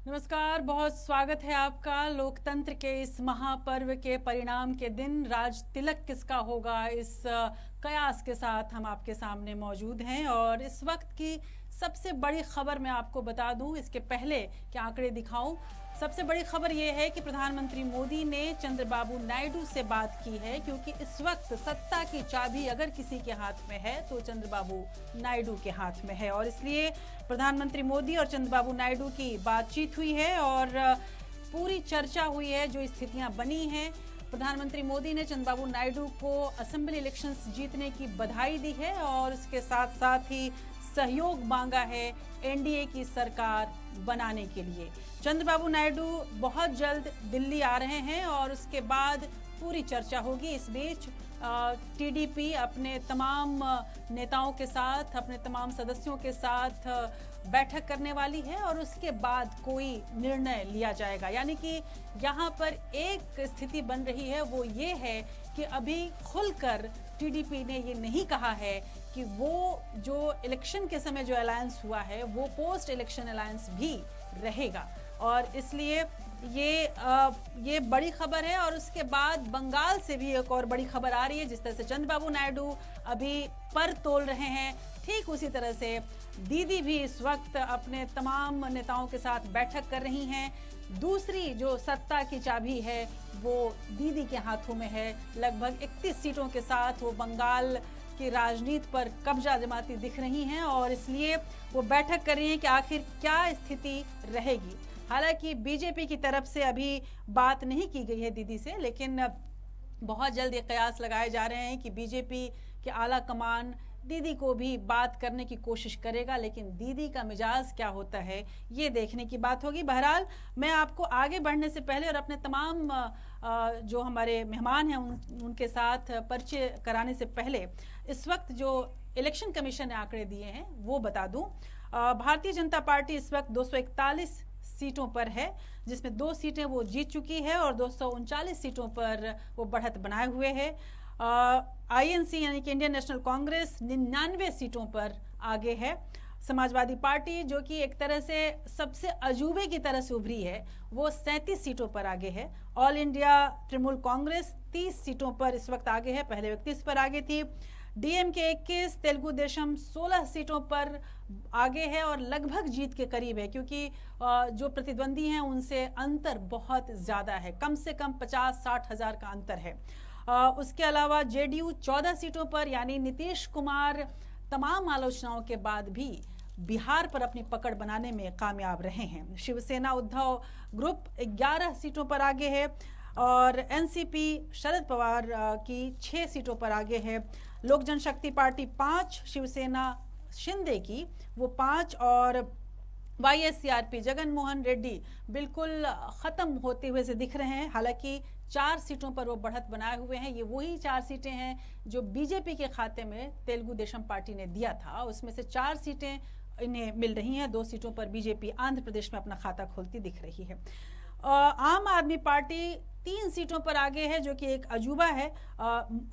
नमस्कार, बहुत स्वागत है आपका लोकतंत्र के इस महापर्व के परिणाम के दिन। राज तिलक किसका होगा, इस कयास के साथ हम आपके सामने मौजूद हैं। और इस वक्त की सबसे बड़ी खबर मैं आपको बता दूं, इसके पहले कि आंकड़े दिखाऊं। सबसे बड़ी खबर यह है कि प्रधानमंत्री मोदी ने चंद्रबाबू नायडू से बात की है, क्योंकि इस वक्त सत्ता की चाबी अगर किसी के हाथ में है तो चंद्रबाबू नायडू के हाथ में है। और इसलिए प्रधानमंत्री मोदी और चंद्रबाबू नायडू की बातचीत हुई है और पूरी चर्चा हुई है, जो स्थितियां बनी हैं। प्रधानमंत्री मोदी ने चंद्रबाबू नायडू को असेंबली इलेक्शंस जीतने की बधाई दी है और इसके साथ साथ ही सहयोग मांगा है एनडीए की सरकार बनाने के लिए। चंद्रबाबू नायडू बहुत जल्द दिल्ली आ रहे हैं और उसके बाद पूरी चर्चा होगी। इस बीच टीडीपी अपने तमाम नेताओं के साथ, अपने तमाम सदस्यों के साथ बैठक करने वाली है और उसके बाद कोई निर्णय लिया जाएगा। यानी कि यहाँ पर एक स्थिति बन रही है, वो ये है कि अभी खुलकर टीडीपी ने ये नहीं कहा है कि वो जो इलेक्शन के समय जो अलायंस हुआ है वो पोस्ट इलेक्शन अलायंस भी रहेगा। और इसलिए ये बड़ी खबर है। और उसके बाद बंगाल से भी एक और बड़ी खबर आ रही है। जिस तरह से चंद्रबाबू नायडू अभी पर तोल रहे हैं, ठीक उसी तरह से दीदी भी इस वक्त अपने तमाम नेताओं के साथ बैठक कर रही हैं। दूसरी जो सत्ता की चाबी है वो दीदी के हाथों में है। लगभग 31 सीटों के साथ वो बंगाल की राजनीति पर कब्जा जमाती दिख रही हैं और इसलिए वो बैठक कर रही हैं कि आखिर क्या स्थिति रहेगी। हालांकि बीजेपी की तरफ से अभी बात नहीं की गई है दीदी से, लेकिन बहुत जल्द ये कयास लगाए जा रहे हैं कि बीजेपी के आला कमान दीदी को भी बात करने की कोशिश करेगा, लेकिन दीदी का मिजाज क्या होता है ये देखने की बात होगी। बहरहाल मैं आपको आगे बढ़ने से पहले और अपने तमाम जो हमारे मेहमान हैं उनके साथ परिचय कराने से पहले इस वक्त जो इलेक्शन कमीशन ने आंकड़े दिए हैं वो बता दूं। भारतीय जनता पार्टी इस वक्त 241 सीटों पर है, जिसमें 2 सीटें वो जीत चुकी है और 239 सीटों पर वो बढ़त बनाए हुए है। आईएनसी यानी कि इंडियन नेशनल कांग्रेस 99 सीटों पर आगे है। समाजवादी पार्टी जो कि एक तरह से सबसे अजूबे की तरह से उभरी है, वो 37 सीटों पर आगे है। ऑल इंडिया तृणमूल कांग्रेस 30 सीटों पर इस वक्त आगे है, पहले 31 पर आगे थी। डीएमके 21, तेलुगु देशम 16 सीटों पर आगे है और लगभग जीत के करीब है, क्योंकि जो प्रतिद्वंदी हैं उनसे अंतर बहुत ज्यादा है, कम से कम 50-60 हजार का अंतर है। उसके अलावा जेडीयू 14 सीटों पर, यानी नीतीश कुमार तमाम आलोचनाओं के बाद भी बिहार पर अपनी पकड़ बनाने में कामयाब रहे हैं। शिवसेना उद्धव ग्रुप 11 सीटों पर आगे है और एनसीपी शरद पवार की 6 सीटों पर आगे है। लोक जनशक्ति पार्टी 5, शिवसेना शिंदे की वो 5 और वाईएससीआरपी जगन मोहन रेड्डी बिल्कुल खत्म होते हुए से दिख रहे हैं। हालांकि 4 सीटों पर वो बढ़त बनाए हुए हैं। ये वही 4 सीटें हैं जो बीजेपी के खाते में तेलुगु देशम पार्टी ने दिया था, उसमें से 4 सीटें इन्हें मिल रही हैं। 2 सीटों पर बीजेपी आंध्र प्रदेश में अपना खाता खोलती दिख रही है। आम आदमी पार्टी 3 सीटों पर आगे है, जो कि एक अजूबा है।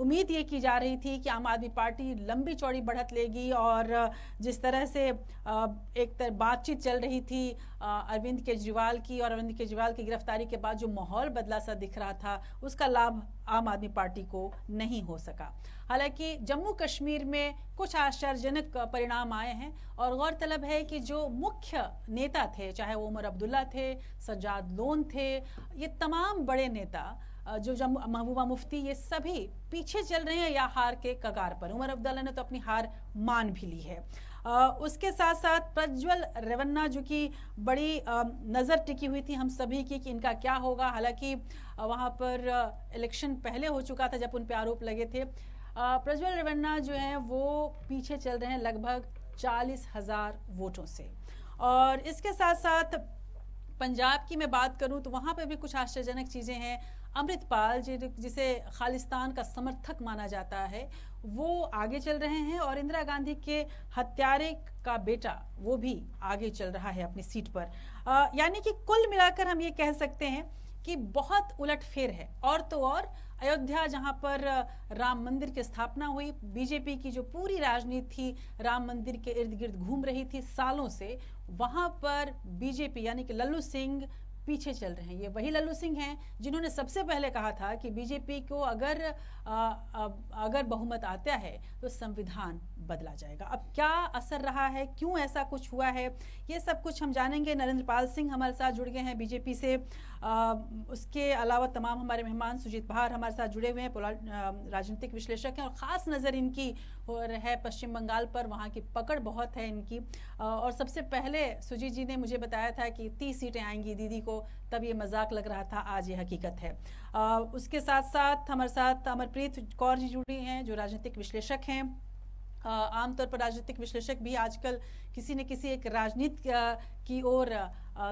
उम्मीद ये की जा रही थी कि आम आदमी पार्टी लंबी चौड़ी बढ़त लेगी और जिस तरह से एक तरह बातचीत चल रही थी अरविंद केजरीवाल की, और अरविंद केजरीवाल की गिरफ्तारी के बाद जो माहौल बदला सा दिख रहा था, उसका लाभ आम आदमी पार्टी को नहीं हो सका। हालांकि जम्मू कश्मीर में कुछ आश्चर्यजनक परिणाम आए हैं और गौरतलब है कि जो मुख्य नेता थे, चाहे वो उमर अब्दुल्ला थे, सज्जाद लोन थे, ये तमाम बड़े नेता जो महबूबा मुफ्ती, ये सभी पीछे चल रहे हैं या हार के कगार पर। उमर अब्दुल्ला ने तो अपनी हार मान भी ली है। उसके साथ साथ प्रज्वल रेवन्ना, जो कि बड़ी नज़र टिकी हुई थी हम सभी की कि इनका क्या होगा। हालांकि वहाँ पर इलेक्शन पहले हो चुका था जब उन पे आरोप लगे थे। प्रज्वल रेवन्ना जो है वो पीछे चल रहे हैं लगभग 40,000 वोटों से। और इसके साथ साथ पंजाब की मैं बात करूं तो वहाँ पे भी कुछ आश्चर्यजनक चीज़ें हैं। अमृतपाल जिसे खालिस्तान का समर्थक माना जाता है, वो आगे चल रहे हैं और इंदिरा गांधी के हत्यारे का बेटा वो भी आगे चल रहा है अपनी सीट पर। यानी कि कुल मिलाकर हम ये कह सकते हैं कि बहुत उलटफेर है। और तो और अयोध्या जहां पर राम मंदिर की स्थापना हुई, बीजेपी की जो पूरी राजनीति थी राम मंदिर के इर्द गिर्द घूम रही थी सालों से, वहां पर बीजेपी यानी कि लल्लू सिंह पीछे चल रहे हैं। ये वही लल्लू सिंह हैं जिन्होंने सबसे पहले कहा था कि बीजेपी को अगर बहुमत आता है तो संविधान बदला जाएगा। अब क्या असर रहा है, क्यों ऐसा कुछ हुआ है, ये सब कुछ हम जानेंगे। नरेंद्र पाल सिंह हमारे साथ जुड़ गए हैं बीजेपी से। उसके अलावा तमाम हमारे मेहमान, सुजीत बहार हमारे साथ जुड़े हुए हैं, राजनीतिक विश्लेषक हैं और ख़ास नज़र इनकी है पश्चिम बंगाल पर, वहाँ की पकड़ बहुत है इनकी। और सबसे पहले सुजीत जी ने मुझे बताया था कि 30 सीटें आएंगी दीदी को, तब ये मजाक लग रहा था, आज ये हकीकत है। उसके साथ साथ हमारे साथ अमरप्रीत कौर जी जुड़ी हैं जो राजनीतिक विश्लेषक हैं। आमतौर पर राजनीतिक विश्लेषक भी आजकल किसी न किसी एक राजनीति की ओर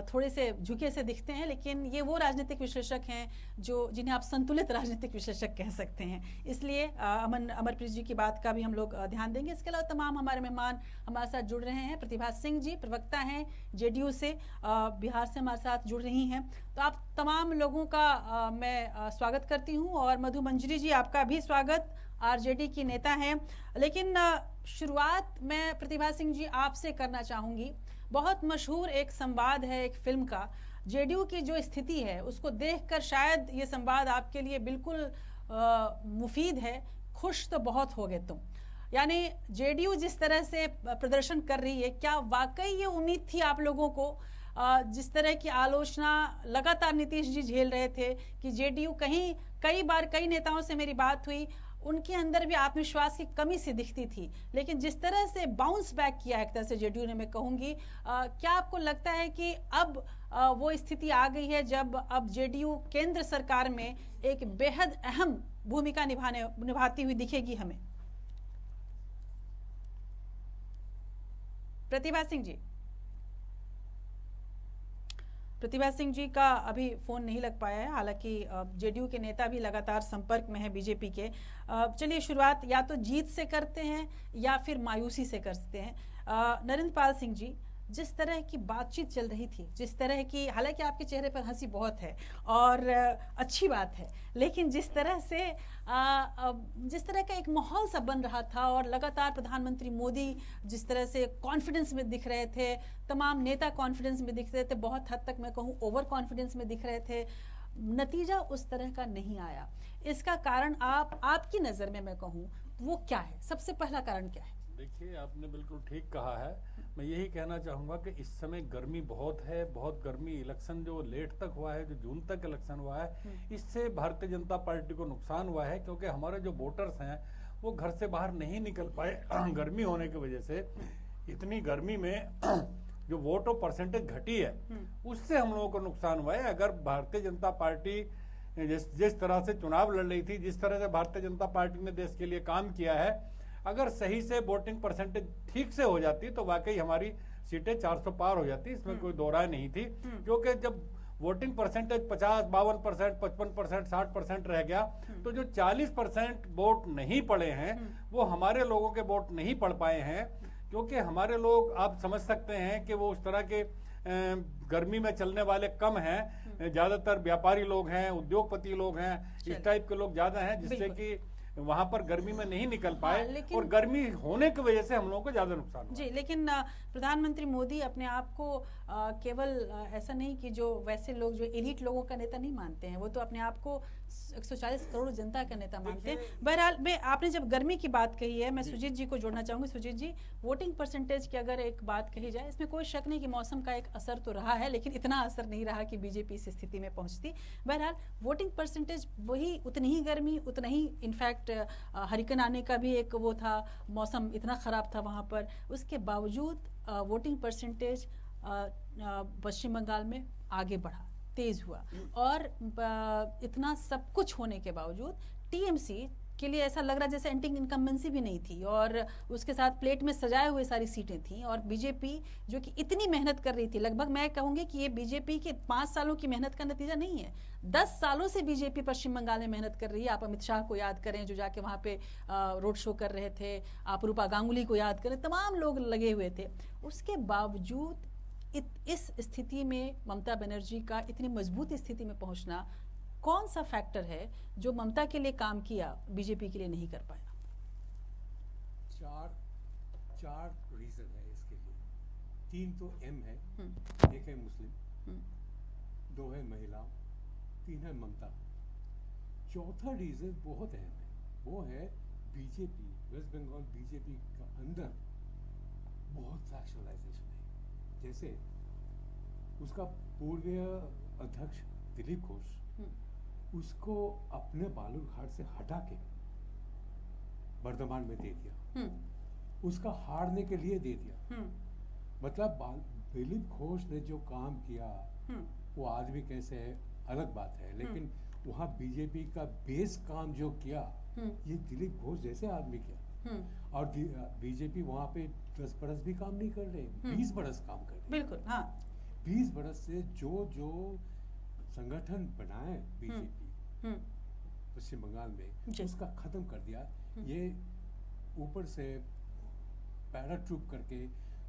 थोड़े से झुके से दिखते हैं, लेकिन ये वो राजनीतिक विश्लेषक हैं जो जिन्हें आप संतुलित राजनीतिक विश्लेषक कह सकते हैं। इसलिए अमरप्रीत जी की बात का भी हम लोग ध्यान देंगे। इसके अलावा तमाम हमारे मेहमान हमारे साथ जुड़ रहे हैं। प्रतिभा सिंह जी प्रवक्ता हैं जेडीयू से, बिहार से हमारे साथ जुड़ रही हैं। तो आप तमाम लोगों का मैं स्वागत करती हूँ। और मधु मंजरी जी आपका भी स्वागत, आरजेडी की नेता हैं। लेकिन शुरुआत मैं प्रतिभा सिंह जी आपसे करना चाहूंगी। बहुत मशहूर एक संवाद है एक फिल्म का, जेडीयू की जो स्थिति है उसको देखकर शायद ये संवाद आपके लिए बिल्कुल मुफीद है। खुश तो बहुत हो गए तुम, यानी जेडीयू जिस तरह से प्रदर्शन कर रही है, क्या वाकई ये उम्मीद थी आप लोगों को? जिस तरह की आलोचना लगातार नीतीश जी झेल रहे थे कि जेडीयू कहीं, कई बार कई नेताओं से मेरी बात हुई, उनके अंदर भी आत्मविश्वास की कमी सी दिखती थी, लेकिन जिस तरह से बाउंस बैक किया है एक तरह से जेडीयू ने, मैं कहूंगी, क्या आपको लगता है कि अब वो स्थिति आ गई है जब अब जेडीयू केंद्र सरकार में एक बेहद अहम भूमिका निभाती हुई दिखेगी हमें? प्रतिभा सिंह जी, प्रतिभा सिंह जी का अभी फोन नहीं लग पाया है, हालांकि जेडीयू के नेता भी लगातार संपर्क में है बीजेपी के। चलिए शुरुआत या तो जीत से करते हैं या फिर मायूसी से करते हैं। नरेंद्र पाल सिंह जी, जिस तरह की बातचीत चल रही थी, जिस तरह की, हालांकि आपके चेहरे पर हंसी बहुत है और अच्छी बात है, लेकिन जिस तरह से जिस तरह का एक माहौल सा बन रहा था और लगातार प्रधानमंत्री मोदी जिस तरह से कॉन्फिडेंस में दिख रहे थे, तमाम नेता कॉन्फिडेंस में दिख रहे थे, बहुत हद तक मैं कहूँ ओवर कॉन्फिडेंस में दिख रहे थे, नतीजा उस तरह का नहीं आया। इसका कारण आपकी नज़र में मैं कहूँ वो क्या है? सबसे पहला कारण क्या है? देखिए, आपने बिल्कुल ठीक कहा है। मैं यही कहना चाहूँगा कि इस समय गर्मी बहुत है, बहुत गर्मी। इलेक्शन जो लेट तक हुआ है, जो जून तक इलेक्शन हुआ है, इससे भारतीय जनता पार्टी को नुकसान हुआ है, क्योंकि हमारे जो वोटर्स हैं वो घर से बाहर नहीं निकल पाए गर्मी होने की वजह से। इतनी गर्मी में जो वोटों परसेंटेज घटी है, उससे हम लोगों को नुकसान हुआ है। अगर भारतीय जनता पार्टी जिस तरह से चुनाव लड़ रही थी, जिस तरह से भारतीय जनता पार्टी ने देश के लिए काम किया है, अगर सही से वोटिंग परसेंटेज ठीक से हो जाती तो वाकई हमारी सीटें 400 पार हो जाती, इसमें कोई दो राय नहीं थी। क्योंकि जब वोटिंग परसेंटेज 50, 52%, 55%, 60% रह गया, तो जो 40% वोट नहीं पड़े हैं वो हमारे लोगों के वोट नहीं पड़ पाए हैं। क्योंकि हमारे लोग, आप समझ सकते हैं कि वो उस तरह के गर्मी में चलने वाले कम हैं, ज्यादातर व्यापारी लोग हैं, उद्योगपति लोग हैं, इस टाइप के लोग ज्यादा हैं, जिससे कि वहां पर गर्मी में नहीं निकल पाए। और गर्मी होने की वजह से हम लोगों को ज्यादा नुकसान हुआ। जी, लेकिन प्रधानमंत्री मोदी अपने आप को केवल ऐसा नहीं कि जो वैसे लोग जो एलीट लोगों का नेता नहीं मानते हैं, वो तो अपने आप को 140 करोड़ जनता का नेता मानते हैं। बहरहाल, मैं आपने जब गर्मी की बात कही है, मैं सुजीत जी को जोड़ना चाहूंगी। सुजीत जी, वोटिंग परसेंटेज की अगर एक बात कही जाए, इसमें कोई शक नहीं कि मौसम का एक असर तो रहा है, लेकिन इतना असर नहीं रहा कि बीजेपी इस स्थिति में पहुंचती। बहरहाल, वोटिंग परसेंटेज वही, उतनी ही गर्मी, उतना ही, इनफैक्ट हरिकेन आने का भी एक वो था, मौसम इतना खराब था वहां पर, उसके बावजूद वोटिंग परसेंटेज पश्चिम बंगाल में आगे बढ़ा, तेज हुआ। और इतना सब कुछ होने के बावजूद टीएमसी के लिए ऐसा लग रहा जैसे एंटी इनकम्बेंसी भी नहीं थी, और उसके साथ प्लेट में सजाए हुए सारी सीटें थीं। और बीजेपी जो कि इतनी मेहनत कर रही थी, लगभग मैं कहूंगी कि ये बीजेपी के 5 सालों की मेहनत का नतीजा नहीं है, 10 सालों से बीजेपी पश्चिम बंगाल में मेहनत कर रही है। आप अमित शाह को याद करें जो जाके वहां पे रोड शो कर रहे थे, आप रूपा गांगुली को याद करें, तमाम लोग लगे हुए थे। उसके बावजूद इस स्थिति में ममता बनर्जी का इतनी मजबूत स्थिति में पहुंचना कौन सा फैक्टर है जो ममता के लिए काम किया बीजेपी के लिए नहीं कर पाया? चार रीजन है इसके लिए। 3 तो एम है, एक है मुस्लिम, 2 है महिला, 3 है ममता। चौथा रीजन बहुत अहम है, वो है बीजेपी, वेस्ट बंगाल बीजेपी का अंदर बहुत फैक्शनलाइजेशन है। जैसे उसका पूर्व अध्यक्ष दिलीप घोष, उसको अपने बालूरघाट से हटा के वर्धमान में दे दिया, उसका हारने के लिए दे दिया। मतलब दिलीप घोष ने जो काम किया, वो आदमी कैसे है अलग बात है, लेकिन वहाँ बीजेपी का बेस काम जो किया, ये दिलीप घोष जैसे आदमी किया। और बीजेपी वहाँ पे 10 बरस भी काम नहीं कर रहे, 20 बरस काम कर रहे। बिल्कुल, हाँ। 20 बरस से जो संगठन बनाए बीजेपी पश्चिम बंगाल में, उसका खत्म कर दिया। ये ऊपर से पैराट्रूप करके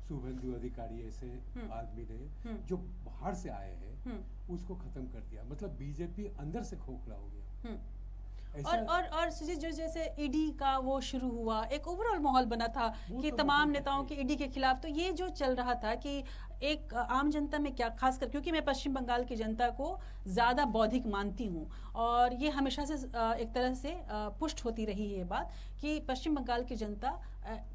शुभेंदु अधिकारी ऐसे आदमी ने जो बाहर से आए हैं, उसको खत्म कर दिया। मतलब बीजेपी अंदर से खोखला हो गया। और सुजीत, जो जैसे ईडी का वो शुरू हुआ, एक ओवरऑल माहौल बना था कि तमाम नेताओं के ईडी के खिलाफ, तो ये जो चल रहा था कि एक आम जनता में क्या, खासकर क्योंकि मैं पश्चिम बंगाल की जनता को ज़्यादा बौद्धिक मानती हूँ, और ये हमेशा से एक तरह से पुष्ट होती रही है ये बात कि पश्चिम बंगाल की जनता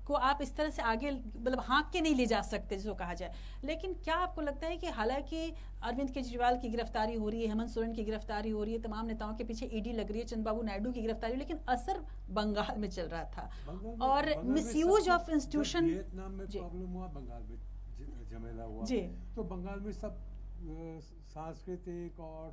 को आप इस तरह से आगे मतलब हाँक के नहीं ले जा सकते जिसको कहा जाए। लेकिन क्या आपको लगता है कि हालांकि अरविंद केजरीवाल की गिरफ्तारी हो रही है, हेमंत सोरेन की गिरफ्तारी हो रही है, तमाम नेताओं के पीछे ईडी लग रही है, चंद्रबाबू नायडू की गिरफ्तारी, लेकिन असर बंगाल में चल रहा था और मिसयूज ऑफ इंस्टीट्यूशन। वियतनाम में प्रॉब्लम हुआ, बंगाल में झमेला हुआ, तो बंगाल में सब सांस्कृतिक और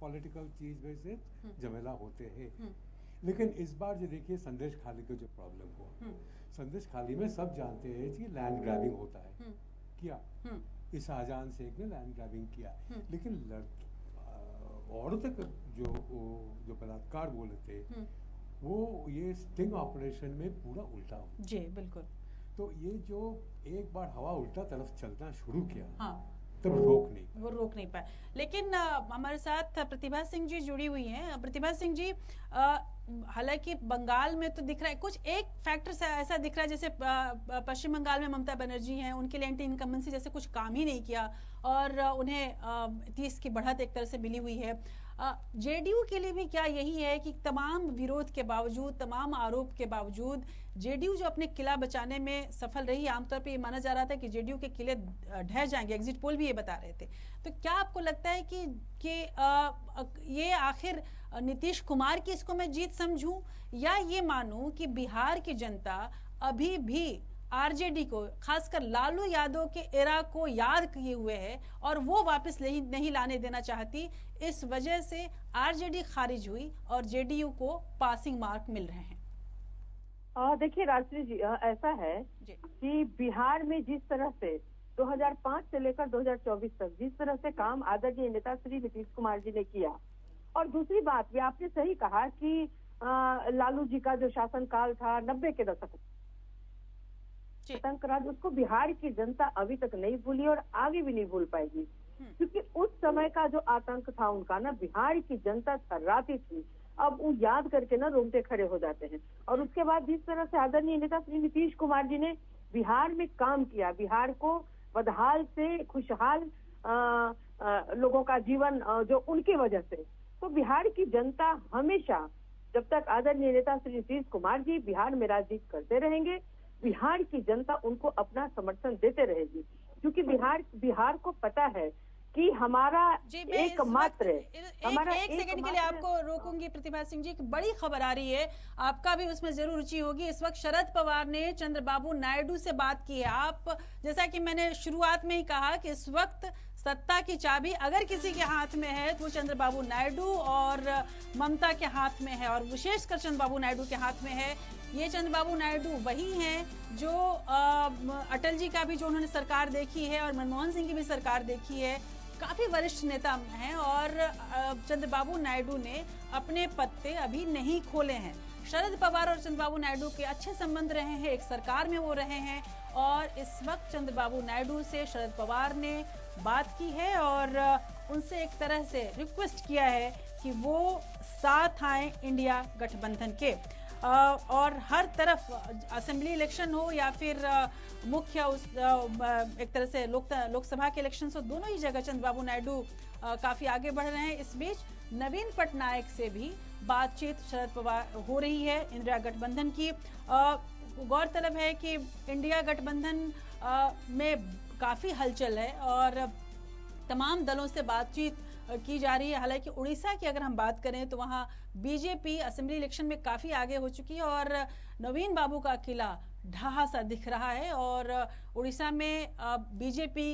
पॉलिटिकल चीज में से झमेला होते हैं। लेकिन इस बार जो देखिए संदेश खाली का जो प्रॉब्लम हुआ, संदेश खाली में सब जानते हैं कि लैंड ग्रैबिंग होता है, किया इस शाहजहां शेख ने लैंड ग्रैबिंग किया। लेकिन औरत का जो बलात्कार बोले थे, वो ये स्टिंग ऑपरेशन में पूरा उल्टा हुआ। जी बिल्कुल। तो ये जो एक बार हवा उल्टा तरफ चलना शुरू किया, तब रोक नहीं पाए। लेकिन हमारे साथ प्रतिभा सिंह जी जुड़ी हुई हैं। प्रतिभा सिंह जी, हालांकि बंगाल में तो दिख रहा है कुछ एक फैक्टर ऐसा दिख रहा है, जैसे पश्चिम बंगाल में ममता बनर्जी हैं, उनके लिए एंटी इनकम्बेंसी जैसे कुछ काम ही नहीं किया और उन्हें 30 की बढ़त एक तरह से मिली हुई है। जेडीयू के लिए भी क्या यही है कि तमाम विरोध के बावजूद, तमाम आरोप के बावजूद जेडीयू जो अपने किला बचाने में सफल रही, आमतौर पे ये माना जा रहा था कि जेडीयू के किले ढह जाएंगे, एग्जिट पोल भी ये बता रहे थे। तो क्या आपको लगता है कि ये आखिर नीतीश कुमार की इसको मैं जीत समझूं, या ये मानूं कि बिहार की जनता अभी भी आरजेडी को, खासकर लालू यादव के एरा को याद किए हुए है और वो वापस नहीं लाने देना चाहती, इस वजह से आरजेडी खारिज हुई और जेडीयू को पासिंग मार्क मिल रहे हैं? देखिए राजश्री जी, ऐसा है कि बिहार में जिस तरह से 2005 से लेकर 2024 तक जिस तरह से काम आदरणीय नेता श्री नीतीश कुमार जी ने किया, और दूसरी बात भी आपने सही कहा कि लालू जी का जो शासनकाल था 90 के दशक, आतंक राज, उसको बिहार की जनता अभी तक नहीं भूली और आगे भी नहीं भूल पाएगी, क्योंकि उस समय का जो आतंक था उनका ना, बिहार की जनता थर्राती थी। अब वो याद करके ना रोंगटे खड़े हो जाते हैं। और उसके बाद जिस तरह से आदरणीय नेता श्री नीतीश कुमार जी ने बिहार में काम किया, बिहार को बदहाल से खुशहाल लोगों का जीवन जो उनकी वजह से, तो बिहार की जनता हमेशा, जब तक आदरणीय नेता श्री नीतीश कुमार जी बिहार में राजनीति करते रहेंगे, बिहार की जनता उनको अपना समर्थन देते रहेगी, क्योंकि बिहार को पता है कि हमारा एकमात्र, हमारा एक सेकंड के लिए आपको रोकूंगी प्रतिभा सिंह जी, बड़ी खबर आ रही है, आपका भी उसमें जरूर रुचि होगी। इस वक्त शरद पवार ने चंद्रबाबू नायडू से बात की है। आप, जैसा कि मैंने शुरुआत में ही कहा कि इस वक्त सत्ता की चाबी अगर किसी के हाथ में है तो वो चंद्रबाबू नायडू और ममता के हाथ में है, और विशेषकर चंद्रबाबू नायडू के हाथ में है। ये चंद्रबाबू नायडू वही हैं जो अटल जी का भी जो उन्होंने सरकार देखी है और मनमोहन सिंह की भी सरकार देखी है, काफी वरिष्ठ नेता हैं, और चंद्रबाबू नायडू ने अपने पत्ते अभी नहीं खोले हैं। शरद पवार और चंद्रबाबू नायडू के अच्छे संबंध रहे हैं, एक सरकार में वो रहे हैं और इस वक्त चंद्रबाबू नायडू से शरद पवार ने बात की है और उनसे एक तरह से रिक्वेस्ट किया है कि वो साथ आए इंडिया गठबंधन के। और हर तरफ असेंबली इलेक्शन हो या फिर मुख्य एक तरह से लोकसभा के इलेक्शन हो, दोनों ही जगह चंद्रबाबू नायडू काफी आगे बढ़ रहे हैं। इस बीच नवीन पटनायक से भी बातचीत शरद पवार हो रही है इंडिया गठबंधन की। गौरतलब है कि इंडिया गठबंधन में काफी हलचल है और तमाम दलों से बातचीत की जा रही है। हालांकि उड़ीसा की अगर हम बात करें तो वहां बीजेपी असेंबली इलेक्शन में काफी आगे हो चुकी है और नवीन बाबू का किला ढहा सा दिख रहा है और उड़ीसा में बीजेपी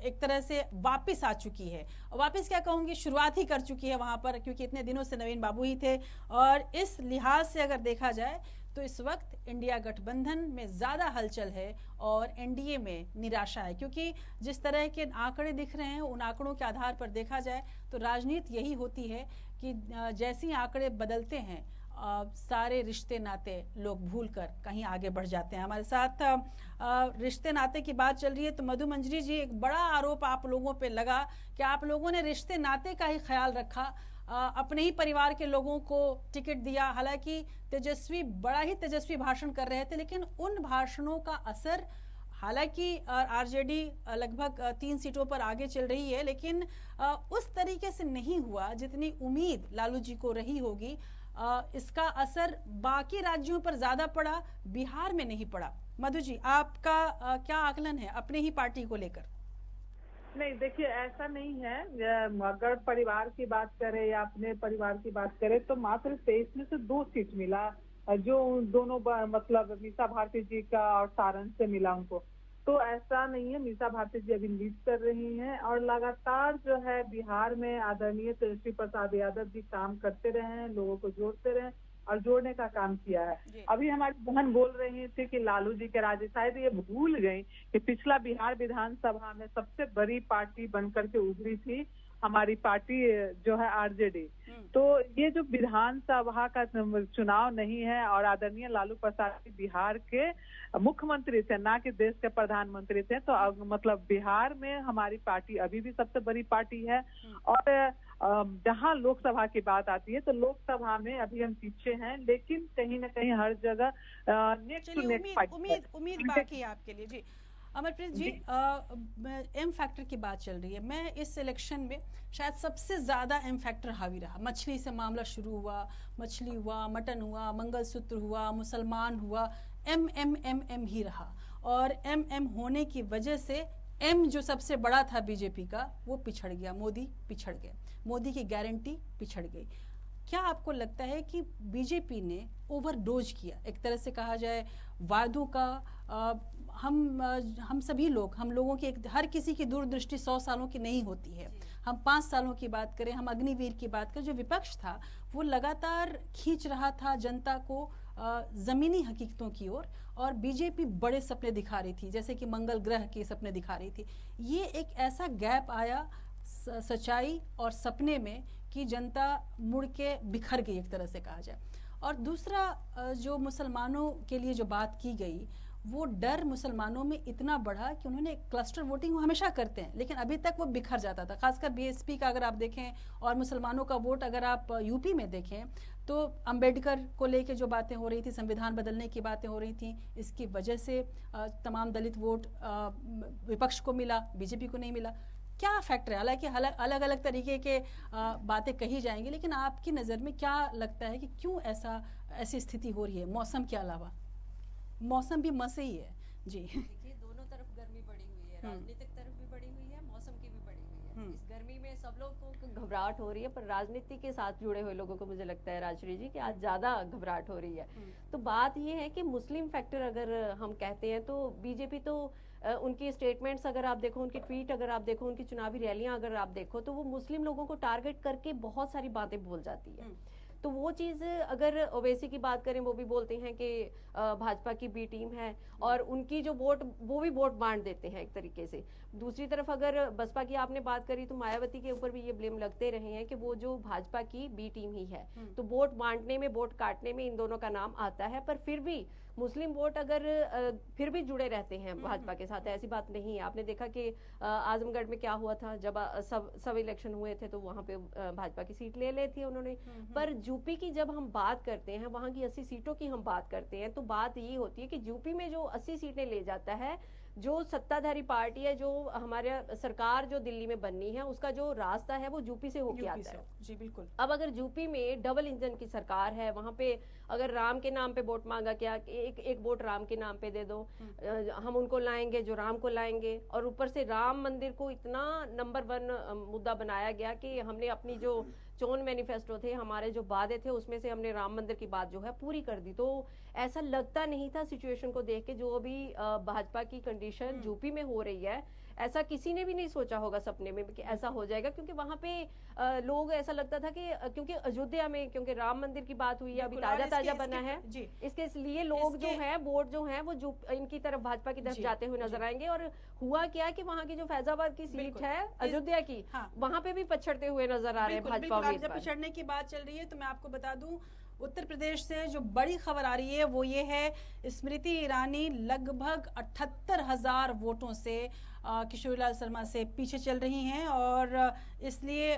एक तरह से वापस आ चुकी है। वापस क्या कहूंगी, शुरुआत ही कर चुकी है वहां पर, क्योंकि इतने दिनों से नवीन बाबू ही थे। और इस लिहाज से अगर देखा जाए तो इस वक्त इंडिया गठबंधन में ज्यादा हलचल है और एनडीए में निराशा है, क्योंकि जिस तरह के आंकड़े दिख रहे हैं उन आंकड़ों के आधार पर देखा जाए तो राजनीति यही होती है कि जैसे ही आंकड़े बदलते हैं सारे रिश्ते नाते लोग भूलकर कहीं आगे बढ़ जाते हैं। हमारे साथ रिश्ते नाते की बात चल रही है तो मधु मंजरी जी, एक बड़ा आरोप आप लोगों पे लगा कि आप लोगों ने रिश्ते नाते का ही ख्याल रखा, अपने ही परिवार के लोगों को टिकट दिया। हालांकि तेजस्वी बड़ा ही तेजस्वी भाषण कर रहे थे, लेकिन उन भाषणों का असर, हालांकि आरजेडी लगभग 3 सीटों पर आगे चल रही है, लेकिन उस तरीके से नहीं हुआ जितनी उम्मीद लालू जी को रही होगी। इसका असर बाकी राज्यों पर ज्यादा पड़ा, बिहार में नहीं पड़ा। मधु जी, आपका क्या आकलन है अपने ही पार्टी को लेकर? नहीं, देखिए ऐसा नहीं है। अगर परिवार की बात करें या अपने परिवार की बात करें तो मात्र 23 में से 2 सीट मिला, जो दोनों मतलब मीसा भारती जी का और सारण से मिला उनको। तो ऐसा नहीं है, मीसा भारती जी अभी लीड कर रही हैं और लगातार जो है बिहार में आदरणीय तेजस्वी प्रसाद यादव जी काम करते रहे हैं, लोगों को जोड़ते रहे और जोड़ने का काम किया है। अभी हमारी बहन बोल रही थी कि लालू जी के राज्य, शायद ये भूल गई कि पिछला बिहार विधानसभा में सबसे बड़ी पार्टी बनकर के उभरी थी हमारी पार्टी जो है आरजेडी। तो ये जो विधानसभा का चुनाव नहीं है और आदरणीय लालू प्रसाद बिहार के मुख्यमंत्री थे, ना कि देश के प्रधानमंत्री थे, तो मतलब बिहार में हमारी पार्टी अभी भी सबसे बड़ी पार्टी है। और जहां लोकसभा की बात आती है तो लोकसभा में अभी हम पीछे हैं, लेकिन कहीं ना कहीं हर जगह नेक्स्ट टू नेक्स्ट फाइट उम्मीद बाकी है आपके लिए। जी अमरप्रीत जी, एम फैक्टर की बात चल रही है। मैं इस इलेक्शन में शायद सबसे ज्यादा एम फैक्टर हावी रहा। मछली से मामला शुरू हुआ, मछली हुआ, मटन हुआ, मंगलसूत्र हुआ, मुसलमान हुआ, एम ही रहा। और एम होने की वजह से एम जो सबसे बड़ा था बीजेपी का वो पिछड़ गया, मोदी पिछड़ गए, मोदी की गारंटी पिछड़ गई। क्या आपको लगता है कि बीजेपी ने ओवरडोज किया, एक तरह से कहा जाए वादों का? हम सभी लोग, हम लोगों की हर किसी की दूरदृष्टि 100 सालों की नहीं होती है। हम 5 सालों की बात करें, हम अग्निवीर की बात करें, जो विपक्ष था वो लगातार खींच रहा था जनता को जमीनी हकीकतों की ओर, और बीजेपी बड़े सपने दिखा रही थी, जैसे कि मंगल ग्रह के सपने दिखा रही थी। ये एक ऐसा गैप आया सच्चाई और सपने में कि जनता मुड़ के बिखर गई, एक तरह से कहा जाए। और दूसरा जो मुसलमानों के लिए जो बात की गई, वो डर मुसलमानों में इतना बढ़ा कि उन्होंने क्लस्टर वोटिंग वो हमेशा करते हैं, लेकिन अभी तक वो बिखर जाता था। खासकर बीएसपी का अगर आप देखें और मुसलमानों का वोट अगर आप यूपी में देखें तो अंबेडकर को लेके जो बातें हो रही थी, संविधान बदलने की बातें हो रही थी, इसकी वजह से तमाम दलित वोट विपक्ष को मिला, बीजेपी को नहीं मिला। क्या फैक्टर है? हालांकि अलग अलग तरीके के बातें कही जाएंगी, लेकिन आपकी नज़र में क्या लगता है कि क्यों ऐसी स्थिति हो रही है? मौसम के अलावा मौसम भी मसे ही है जी। देखिए, दोनों तरफ गर्मी बढ़ी हुई है, राजनीतिक तरफ भी बढ़ी हुई है, मौसम की भी बढ़ी हुई है। इस गर्मी में सब लोगों को घबराहट हो रही है, पर राजनीति के साथ जुड़े हुए लोगों को मुझे लगता है राजश्री जी कि आज ज्यादा घबराहट हो रही है। तो बात ये है कि मुस्लिम फैक्टर अगर हम कहते हैं तो बीजेपी तो उनकी स्टेटमेंट्स अगर आप देखो, उनकी ट्वीट अगर आप देखो, उनकी चुनावी रैलियां अगर आप देखो, तो वो मुस्लिम लोगों को टारगेट करके बहुत सारी बातें बोल जाती है। तो वो चीज़ अगर ओवैसी की बात करें, वो भी बोलते हैं कि भाजपा की बी टीम है और उनकी जो वोट, वो भी वोट बांट देते हैं एक तरीके से। दूसरी तरफ अगर बसपा की आपने बात करी तो मायावती के ऊपर भी ये ब्लेम लगते रहे हैं कि वो जो भाजपा की बी टीम ही है, तो वोट बांटने में, वोट काटने में इन दोनों का नाम आता है। पर फिर भी मुस्लिम वोट अगर फिर भी जुड़े रहते हैं भाजपा के साथ, ऐसी बात नहीं है। आपने देखा कि आजमगढ़ में क्या हुआ था, जब सब इलेक्शन हुए थे तो वहां पे भाजपा की सीट ले ली थी उन्होंने। पर यूपी की जब हम बात करते हैं, वहां की 80 सीटों की हम बात करते हैं, तो बात ये होती है कि यूपी में जो 80 सीटें ले जाता है, जो सत्ताधारी पार्टी है, जो हमारे सरकार जो दिल्ली में बननी है, उसका जो रास्ता है वो यूपी से होके आता है। जी बिल्कुल। अब अगर यूपी में डबल इंजन की सरकार है, वहां पे अगर राम के नाम पे वोट मांगा, क्या एक वोट राम के नाम पे दे दो, हम उनको लाएंगे जो राम को लाएंगे, और ऊपर से राम मंदिर को इतना नंबर 1 मुद्दा बनाया गया कि हमने अपनी जो चोन मैनिफेस्टो थे, हमारे जो वादे थे, उसमें से हमने राम मंदिर की बात जो है पूरी कर दी। तो ऐसा लगता नहीं था सिचुएशन को देख के, जो अभी भाजपा की कंडीशन यूपी में हो रही है, ऐसा किसी ने भी नहीं सोचा होगा सपने में कि ऐसा हो जाएगा। क्योंकि वहां पे लोग, ऐसा लगता था कि क्योंकि अयोध्या में, क्योंकि राम मंदिर की बात हुई है, अभी ताजा बना है, इसके लिए लोग जो है वोट जो है वो इनकी तरफ, भाजपा की तरफ जाते हुए नजर आएंगे। और हुआ क्या कि वहां की जो फैजाबाद की सीट है अयोध्या की, वहां पे भी पछड़ते हुए नजर आ रहे हैं भाजपा उम्मीदवार। जब पिछड़ने की बात चल रही है तो मैं आपको बता दूं, उत्तर प्रदेश से जो बड़ी खबर आ रही है वो ये है, स्मृति ईरानी लगभग 78,000 वोटों से किशोरीलाल शर्मा से पीछे चल रही हैं, और इसलिए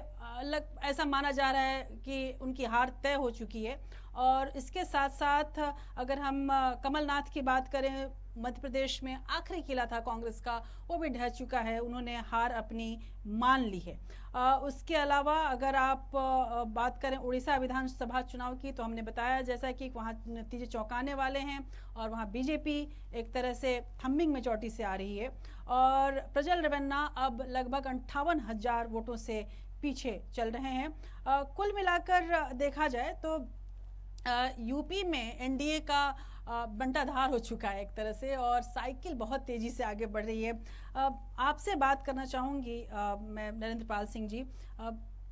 ऐसा माना जा रहा है कि उनकी हार तय हो चुकी है। और इसके साथ साथ अगर हम कमलनाथ की बात करें, मध्य प्रदेश में आखिरी किला था कांग्रेस का, वो भी ढह चुका है, उन्होंने हार अपनी मान ली है। उसके अलावा अगर आप बात करें उड़ीसा विधानसभा चुनाव की, तो हमने बताया जैसा कि वहाँ नतीजे चौंकाने वाले हैं, और वहाँ बीजेपी एक तरह से थम्बिंग में चोटी से आ रही है, और प्रज्वल रेवन्ना अब लगभग 58,000 वोटों से पीछे चल रहे हैं। कुल मिलाकर देखा जाए तो यूपी में एनडीए का बंटाधार हो चुका है एक तरह से, और साइकिल बहुत तेजी से आगे बढ़ रही है। आपसे बात करना चाहूँगी मैं, नरेंद्र पाल सिंह जी,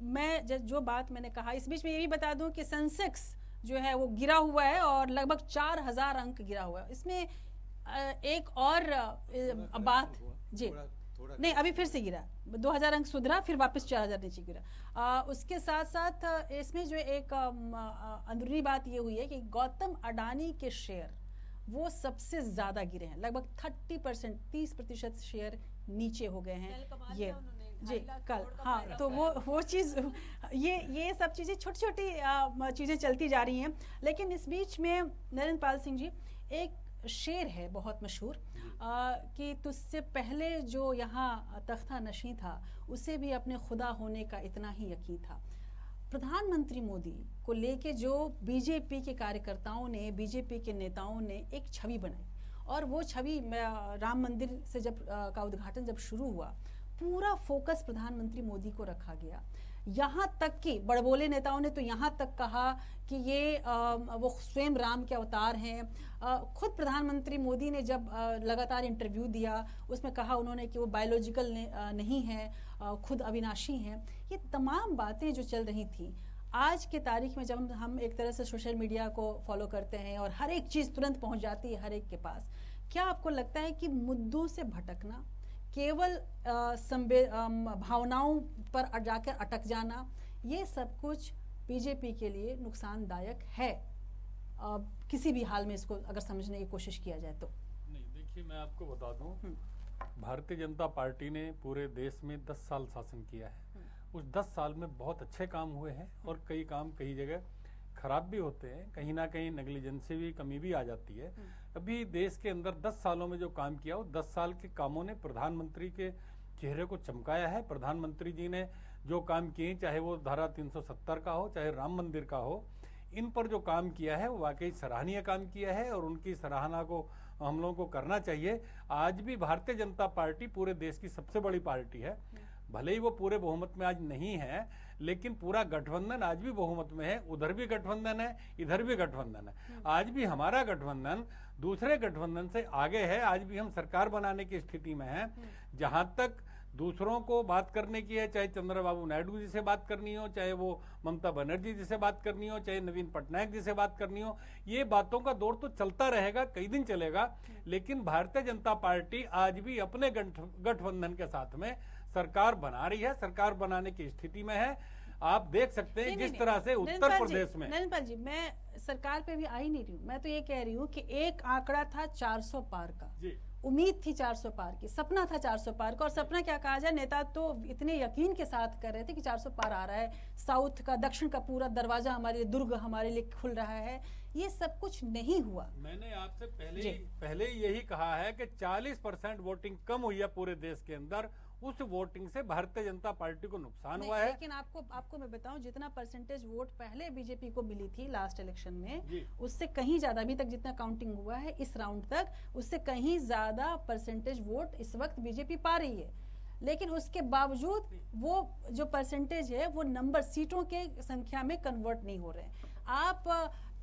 मैं जो बात मैंने कहा, इस बीच में ये भी बता दूं कि सेंसेक्स जो है वो गिरा हुआ है और लगभग 4,000 अंक गिरा हुआ है। इसमें एक और बात जी नहीं, अभी फिर से गिरा, 2,000 अंक सुधरा, फिर वापस 4,000 नीचे गिरा। उसके साथ साथ इसमें जो एक अंदरूनी बात ये हुई है कि गौतम अडानी के शेयर वो सबसे ज्यादा गिरे हैं, लगभग 30% शेयर नीचे हो गए हैं। ये जी कल, हाँ, तो वो चीज़, ये सब चीज़ें छोटी छोटी चीज़ें चलती जा रही हैं। लेकिन इस बीच में नरेंद्र पाल सिंह जी, एक शेर है बहुत मशहूर कि तुझसे पहले जो यहाँ तख्ता नशीं था, उसे भी अपने खुदा होने का इतना ही यकीन था। प्रधानमंत्री मोदी को लेके जो बीजेपी के कार्यकर्ताओं ने, बीजेपी के नेताओं ने एक छवि बनाई, और वो छवि राम मंदिर से का उद्घाटन जब शुरू हुआ, पूरा फोकस प्रधानमंत्री मोदी को रखा गया। यहाँ तक कि बड़बोले नेताओं ने तो यहाँ तक कहा कि ये वो स्वयं राम के अवतार हैं। खुद प्रधानमंत्री मोदी ने जब लगातार इंटरव्यू दिया, उसमें कहा उन्होंने कि वो बायोलॉजिकल नहीं है, खुद अविनाशी हैं। ये तमाम बातें जो चल रही थी, आज के तारीख में जब हम एक तरह से सोशल मीडिया को फॉलो करते हैं और हर एक चीज़ तुरंत पहुँच जाती है हर एक के पास, क्या आपको लगता है कि मुद्दों से भटकना, केवल भावनाओं पर जाकर अटक जाना, ये सब कुछ बीजेपी के लिए नुकसानदायक है किसी भी हाल में, इसको अगर समझने की कोशिश किया जाए तो? नहीं, देखिए मैं आपको बता दूं, भारतीय जनता पार्टी ने पूरे देश में 10 साल शासन किया है। उस 10 साल में बहुत अच्छे काम हुए हैं, और कई काम कई जगह खराब भी होते हैं, कहीं ना कहीं नेग्लिजेंसी भी, कमी भी आ जाती है। अभी देश के अंदर 10 सालों में जो काम किया, वो 10 साल के कामों ने प्रधानमंत्री के चेहरे को चमकाया है। प्रधानमंत्री जी ने जो काम किए, चाहे वो धारा 370 का हो, चाहे राम मंदिर का हो, इन पर जो काम किया है वो वाकई सराहनीय काम किया है, और उनकी सराहना को हम लोगों को करना चाहिए। आज भी भारतीय जनता पार्टी पूरे देश की सबसे बड़ी पार्टी है। भले ही वो पूरे बहुमत में आज नहीं है, लेकिन पूरा गठबंधन आज भी बहुमत में है। उधर भी गठबंधन है, इधर भी गठबंधन है। आज भी हमारा गठबंधन दूसरे गठबंधन से आगे है। आज भी हम सरकार बनाने की स्थिति में हैं। जहां तक दूसरों को बात करने की है, चाहे चंद्रबाबू नायडू जी से बात करनी हो, चाहे वो ममता बनर्जी जी से बात करनी हो, चाहे नवीन पटनायक जी से बात करनी हो, ये बातों का दौर तो चलता रहेगा, कई दिन चलेगा। लेकिन भारतीय जनता पार्टी आज भी अपने गठबंधन के साथ में सरकार बना रही है, सरकार बनाने की स्थिति में है। आप देख सकते हैं जिस तरह से उत्तर प्रदेश में। नरेंद्र जी, मैं सरकार पे भी आ ही नहीं रही हूँ, मैं तो ये कह रही हूँ कि एक आंकड़ा था 400 पार का, उम्मीद थी 400 पार की, सपना था 400 पार का। और सपना क्या कहा जाए, नेता तो इतने यकीन के साथ कर रहे थे कि 400 पार आ रहा है, साउथ का, दक्षिण का पूरा दरवाजा हमारे लिए, दुर्ग हमारे लिए खुल रहा है। ये सब कुछ नहीं हुआ। मैंने आपसे पहले यही कहा है कि 40% वोटिंग कम हुई है पूरे देश के अंदर। उस वोटिंग से भारतीय जनता पार्टी को नुकसान हुआ है। लेकिन आपको मैं बताऊं, जितना परसेंटेज वोट पहले बीजेपी को मिली थी लास्ट इलेक्शन में, उससे कहीं ज्यादा, अभी तक जितना काउंटिंग हुआ है इस राउंड तक, उससे कहीं ज्यादा परसेंटेज वोट इस वक्त बीजेपी पा रही है। लेकिन उसके बावजूद वो जो परसेंटेज है वो नंबर, सीटों के संख्या में कन्वर्ट नहीं हो रहे। आप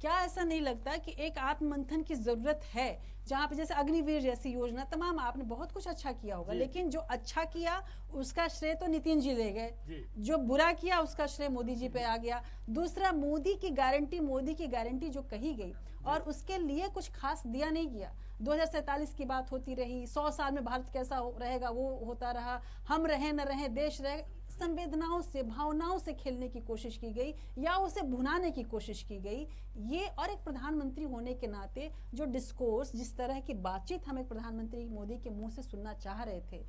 क्या ऐसा नहीं लगता कि एक आत्ममंथन की जरूरत है, जहां पे जैसे अग्निवीर जैसी योजना, तमाम आपने बहुत कुछ अच्छा किया होगा, लेकिन जो अच्छा किया उसका श्रेय तो नितिन जी ले गए, जो बुरा किया उसका श्रेय मोदी जी पे आ गया। दूसरा, मोदी की गारंटी जो कही गई और उसके लिए कुछ खास दिया नहीं गया। 2047 की बात होती रही, 100 साल में भारत कैसा रहेगा वो होता रहा, हम रहे न रहे देश रहे, संवेदनाओं से, भावनाओं से खेलने की कोशिश की गई या उसे भुनाने की कोशिश की गई। ये, और एक प्रधानमंत्री होने के नाते जो डिस्कोर्स, जिस तरह की बातचीत हम एक प्रधानमंत्री मोदी के मुंह से सुनना चाह रहे थे,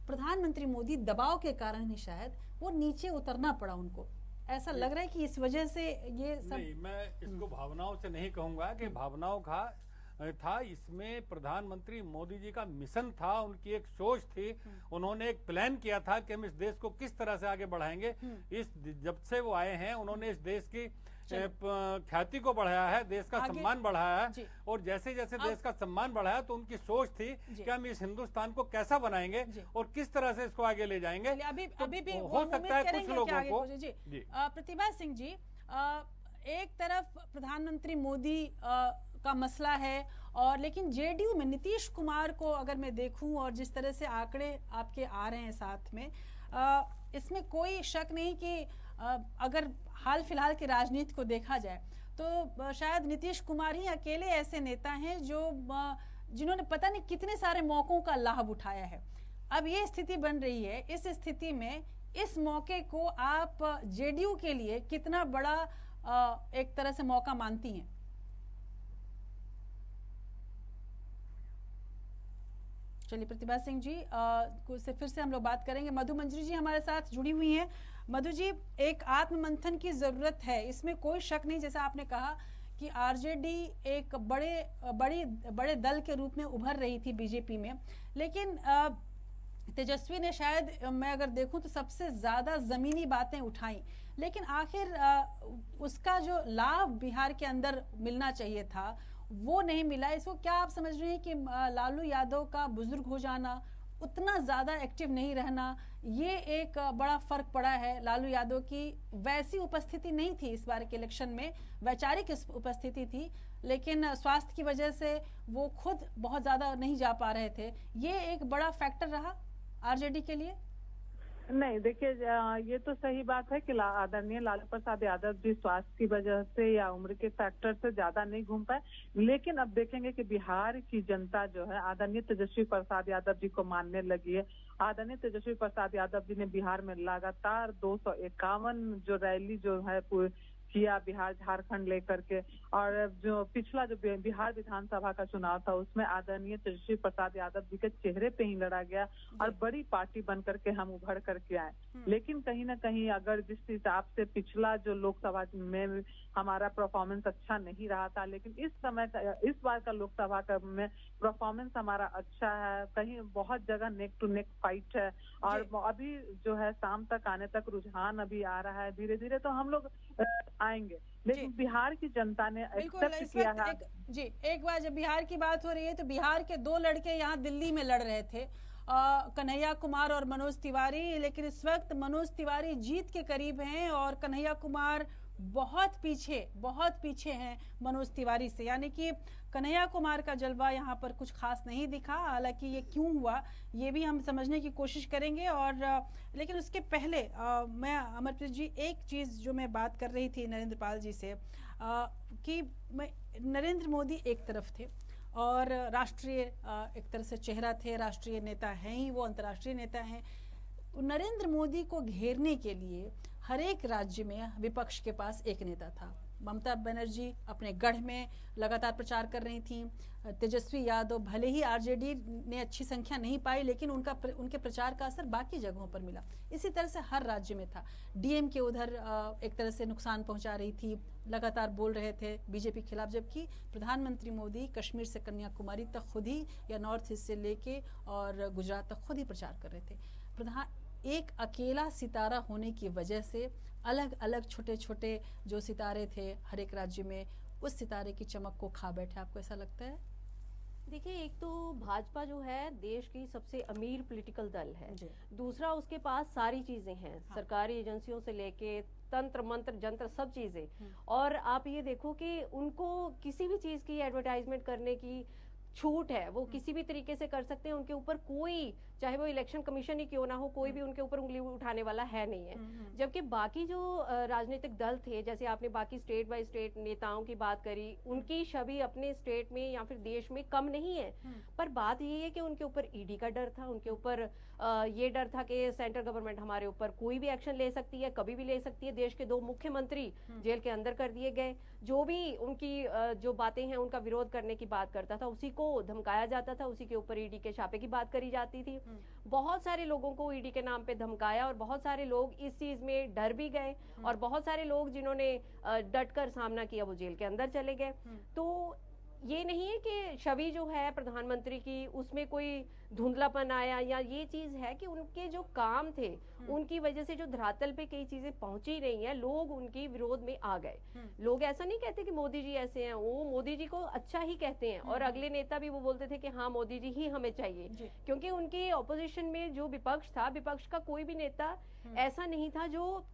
प्रधानमंत्री मोदी दबाव के कारण ही शायद वो नीचे उतरना पड़ा उनको। ऐसा लग रहा है कि इस वजह से ये सब। नहीं, मैं इसको भावनाओं से नहीं कहूंगा कि भावनाओं का था। इसमें प्रधानमंत्री मोदी जी का मिशन था, उनकी एक सोच थी, उन्होंने एक प्लान किया था कि हम इस देश को किस तरह से आगे बढ़ाएंगे। जब से वो आए हैं उन्होंने इस देश की ख्याति को बढ़ाया है, देश का सम्मान बढ़ाया है। और जैसे जैसे देश का सम्मान बढ़ाया तो उनकी सोच थी कि हम इस हिंदुस्तान को कैसा बनाएंगे और किस तरह से इसको आगे ले जाएंगे। अभी भी हो सकता है कुछ लोगों को। प्रतिभा सिंह जी, एक तरफ प्रधानमंत्री मोदी का मसला है, और लेकिन जेडीयू में नीतीश कुमार को अगर मैं देखूं और जिस तरह से आंकड़े आपके आ रहे हैं साथ में, इसमें कोई शक नहीं कि अगर हाल फिलहाल की राजनीति को देखा जाए तो शायद नीतीश कुमार ही अकेले ऐसे नेता हैं जिन्होंने पता नहीं कितने सारे मौकों का लाभ उठाया है। अब ये स्थिति बन रही है, इस स्थिति में इस मौके को आप जेडीयू के लिए कितना बड़ा एक तरह से मौका मानती हैं? चलिए प्रतिभा सिंह जी से फिर से हम लोग बात करेंगे। मधु मंजरी जी हमारे साथ जुड़ी हुई हैं। मधु जी, एक आत्ममंथन की जरूरत है, इसमें कोई शक नहीं। जैसा आपने कहा कि आरजेडी एक बड़े दल के रूप में उभर रही थी बीजेपी में, लेकिन तेजस्वी ने शायद, मैं अगर देखूं तो सबसे ज्यादा जमीनी बातें उठाई, लेकिन आखिर उसका जो लाभ बिहार के अंदर मिलना चाहिए था वो नहीं मिला। इसको क्या आप समझ रहे हैं कि लालू यादव का बुजुर्ग हो जाना, उतना ज्यादा एक्टिव नहीं रहना, ये एक बड़ा फर्क पड़ा है? लालू यादव की वैसी उपस्थिति नहीं थी इस बार के इलेक्शन में, वैचारिक उपस्थिति थी, लेकिन स्वास्थ्य की वजह से वो खुद बहुत ज्यादा नहीं जा पा रहे थे। ये एक बड़ा फैक्टर रहा आरजेडी के लिए? नहीं, देखिए ये तो सही बात है कि आदरणीय लालू प्रसाद यादव जी स्वास्थ्य की वजह से या उम्र के फैक्टर से ज्यादा नहीं घूम पाए। लेकिन अब देखेंगे कि बिहार की जनता जो है आदरणीय तेजस्वी प्रसाद यादव जी को मानने लगी है। आदरणीय तेजस्वी प्रसाद यादव जी ने बिहार में लगातार 251 जो रैली जो है किया बिहार झारखंड लेकर के, और जो पिछला जो बिहार विधानसभा का चुनाव था उसमें आदरणीय तेजस्वी प्रसाद यादव जी के चेहरे पे ही लड़ा गया और बड़ी पार्टी बन करके हम उभर करके आए। लेकिन कहीं ना कहीं अगर जिस हिसाब से पिछला जो लोकसभा में हमारा परफॉर्मेंस अच्छा नहीं रहा था, लेकिन इस बार का लोकसभा का में परफॉर्मेंस हमारा अच्छा है। कहीं बहुत जगह नेक टू नेक फाइट है, और अभी जो है शाम तक आने तक रुझान अभी आ रहा है, धीरे धीरे तो हम लोग आएंगे। लेकिन बिहार की जनता ने एक्सेप्ट किया है। जी, एक बार जब बिहार की बात हो रही है तो बिहार के दो लड़के यहाँ दिल्ली में लड़ रहे थे, कन्हैया कुमार और मनोज तिवारी, लेकिन इस वक्त मनोज तिवारी जीत के करीब हैं और कन्हैया कुमार बहुत पीछे हैं मनोज तिवारी से, यानी कि कन्हैया कुमार का जलवा यहाँ पर कुछ खास नहीं दिखा। हालांकि ये क्यों हुआ ये भी हम समझने की कोशिश करेंगे, और लेकिन उसके पहले मैं अमरप्रीत जी एक चीज़ जो मैं बात कर रही थी नरेंद्र पाल जी से कि नरेंद्र मोदी एक तरफ थे और राष्ट्रीय एक तरह से चेहरा थे, राष्ट्रीय नेता हैं ही, वो अंतर्राष्ट्रीय नेता हैं। नरेंद्र मोदी को घेरने के लिए हर एक राज्य में विपक्ष के पास एक नेता था। ममता बनर्जी अपने गढ़ में लगातार प्रचार कर रही थी, तेजस्वी यादव भले ही आरजेडी ने अच्छी संख्या नहीं पाई लेकिन उनके प्रचार का असर बाकी जगहों पर मिला। इसी तरह से हर राज्य में था। डीएम के उधर एक तरह से नुकसान पहुंचा रही थी, लगातार बोल रहे थे बीजेपी के खिलाफ, जबकि प्रधानमंत्री मोदी कश्मीर से कन्याकुमारी तक खुद ही या नॉर्थ ईस्ट से लेके और गुजरात तक खुद ही प्रचार कर रहे थे। एक अकेला सितारा होने की वजह से अलग अलग छोटे छोटे जो सितारे थे हर एक राज्य में, उस सितारे की चमक को खा बैठे। आपको ऐसा लगता है? देखिए, एक तो भाजपा जो है देश की सबसे अमीर पॉलिटिकल दल है, दूसरा उसके पास सारी चीजें हैं, हाँ। सरकारी एजेंसियों से लेके तंत्र मंत्र जंत्र सब चीजें, और आप ये देखो कि उनको किसी भी चीज की एडवर्टाइजमेंट करने की छूट है, वो किसी भी तरीके से कर सकते हैं। उनके ऊपर कोई, चाहे वो इलेक्शन कमीशन ही क्यों ना हो, कोई भी उनके ऊपर उंगली उठाने वाला है नहीं है। जबकि बाकी जो राजनीतिक दल थे, जैसे आपने बाकी स्टेट बाय स्टेट नेताओं की बात करी, उनकी छवि अपने स्टेट में या फिर देश में कम नहीं है, पर बात ये है कि उनके ऊपर ईडी का डर था, उनके ऊपर ये डर था कि सेंट्रल गवर्नमेंट हमारे ऊपर कोई भी एक्शन ले सकती है, कभी भी ले सकती है। देश के 2 मुख्यमंत्री जेल के अंदर कर दिए गए। जो भी उनकी जो बातें हैं, उनका विरोध करने की बात करता था उसी को धमकाया जाता था, उसी के ऊपर ईडी के छापे की बात करी जाती थी। बहुत सारे लोगों को ईडी के नाम पे धमकाया और बहुत सारे लोग इस चीज में डर भी गए, और बहुत सारे लोग जिन्होंने डट कर सामना किया वो जेल के अंदर चले गए। तो ये नहीं है कि छवि जो है प्रधानमंत्री की उसमें कोई धुंधलापन आया, या ये चीज है कि उनके जो काम थे उनकी वजह से जो धरातल पे कई चीजें पहुंची रही हैं, लोग उनकी विरोध में आ गए। लोग ऐसा नहीं कहते कि मोदी जी ऐसे हैं, वो मोदी जी को अच्छा ही कहते हैं, और अगले नेता भी वो बोलते थे कि हाँ मोदी जी ही हमें चाहिए, क्योंकि उनके ऑपोजिशन में जो विपक्ष था, विपक्ष का कोई भी नेता ऐसा नहीं था जो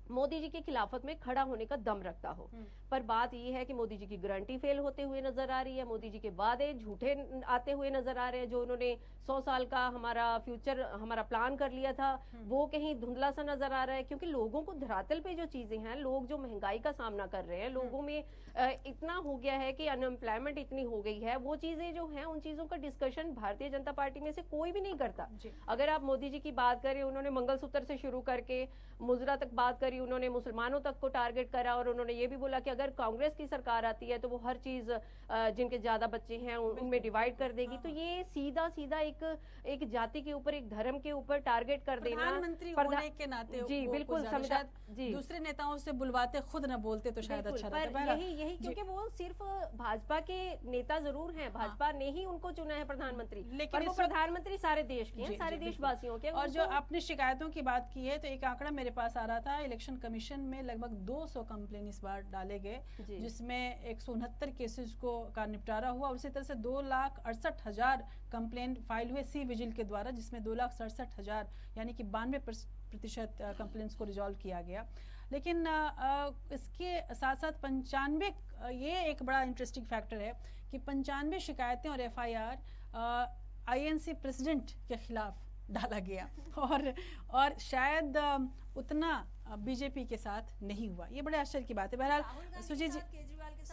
मोदी जी की खिलाफत में खड़ा होने का दम रखता हो। पर बात ये है कि मोदी जी की गारंटी फेल होते हुए नजर आ रही है, मोदी जी के वादे झूठे आते हुए नजर आ रहे हैं। जो उन्होंने 100 साल का हमारा फ्यूचर, हमारा प्लान कर लिया था, वो कहीं धुंधला सा नजर आ रहा है, क्योंकि लोगों को धरातल पे जो चीजें हैं, लोग जो महंगाई का सामना कर रहे हैं, लोगों में इतना हो गया है कि अनएम्प्लॉयमेंट इतनी हो गई है, वो चीजें जो हैं उन चीजों का डिस्कशन भारतीय जनता पार्टी में से कोई भी नहीं करता। अगर आप मोदी जी की बात करें, उन्होंने मंगलसूत्र से शुरू करके मुजरा तक बात करी, उन्होंने मुसलमानों तक को टारगेट करा, और उन्होंने ये भी बोला कि अगर कांग्रेस की सरकार आती है तो वो हर चीज जिनके ज्यादा बच्चे हैं उनमें डिवाइड कर देगी। तो ये सीधा सीधा एक जाति के ऊपर, एक धर्म के ऊपर टारगेट कर देना, प्रधानमंत्री होने के नाते जी बिल्कुल जी, दूसरे नेताओं से बुलवाते खुद न बोलते तो शायद अच्छा रहता। यही क्योंकि वो सिर्फ भाजपा के नेता जरूर हैं, भाजपा ने ही उनको चुना है प्रधानमंत्री, लेकिन वो प्रधानमंत्री सारे देश के हैं, सारे देशवासियों के। और जो आपने शिकायतों की बात की है, तो एक आंकड़ा मेरे पास आ रहा था, इलेक्शन कमीशन में लगभग 200 कंप्लेन इस बार डाले गए, जिसमें 169 केसेस का निपटारा हुआ। उसी तरह से 2,68,000 कंप्लेन फाइल हुए सी विजिल के द्वारा, जिसमें 2,67,000 यानी कि 92% कंप्लेंट्स को रिजॉल्व किया गया। लेकिन इसके साथ साथ 95, ये एक बड़ा इंटरेस्टिंग फैक्टर है कि 95 शिकायतें और FIR INC प्रेसिडेंट के खिलाफ डाला गया, और शायद उतना बीजेपी के साथ नहीं हुआ। ये बड़े आश्चर्य की बात है। बहरहाल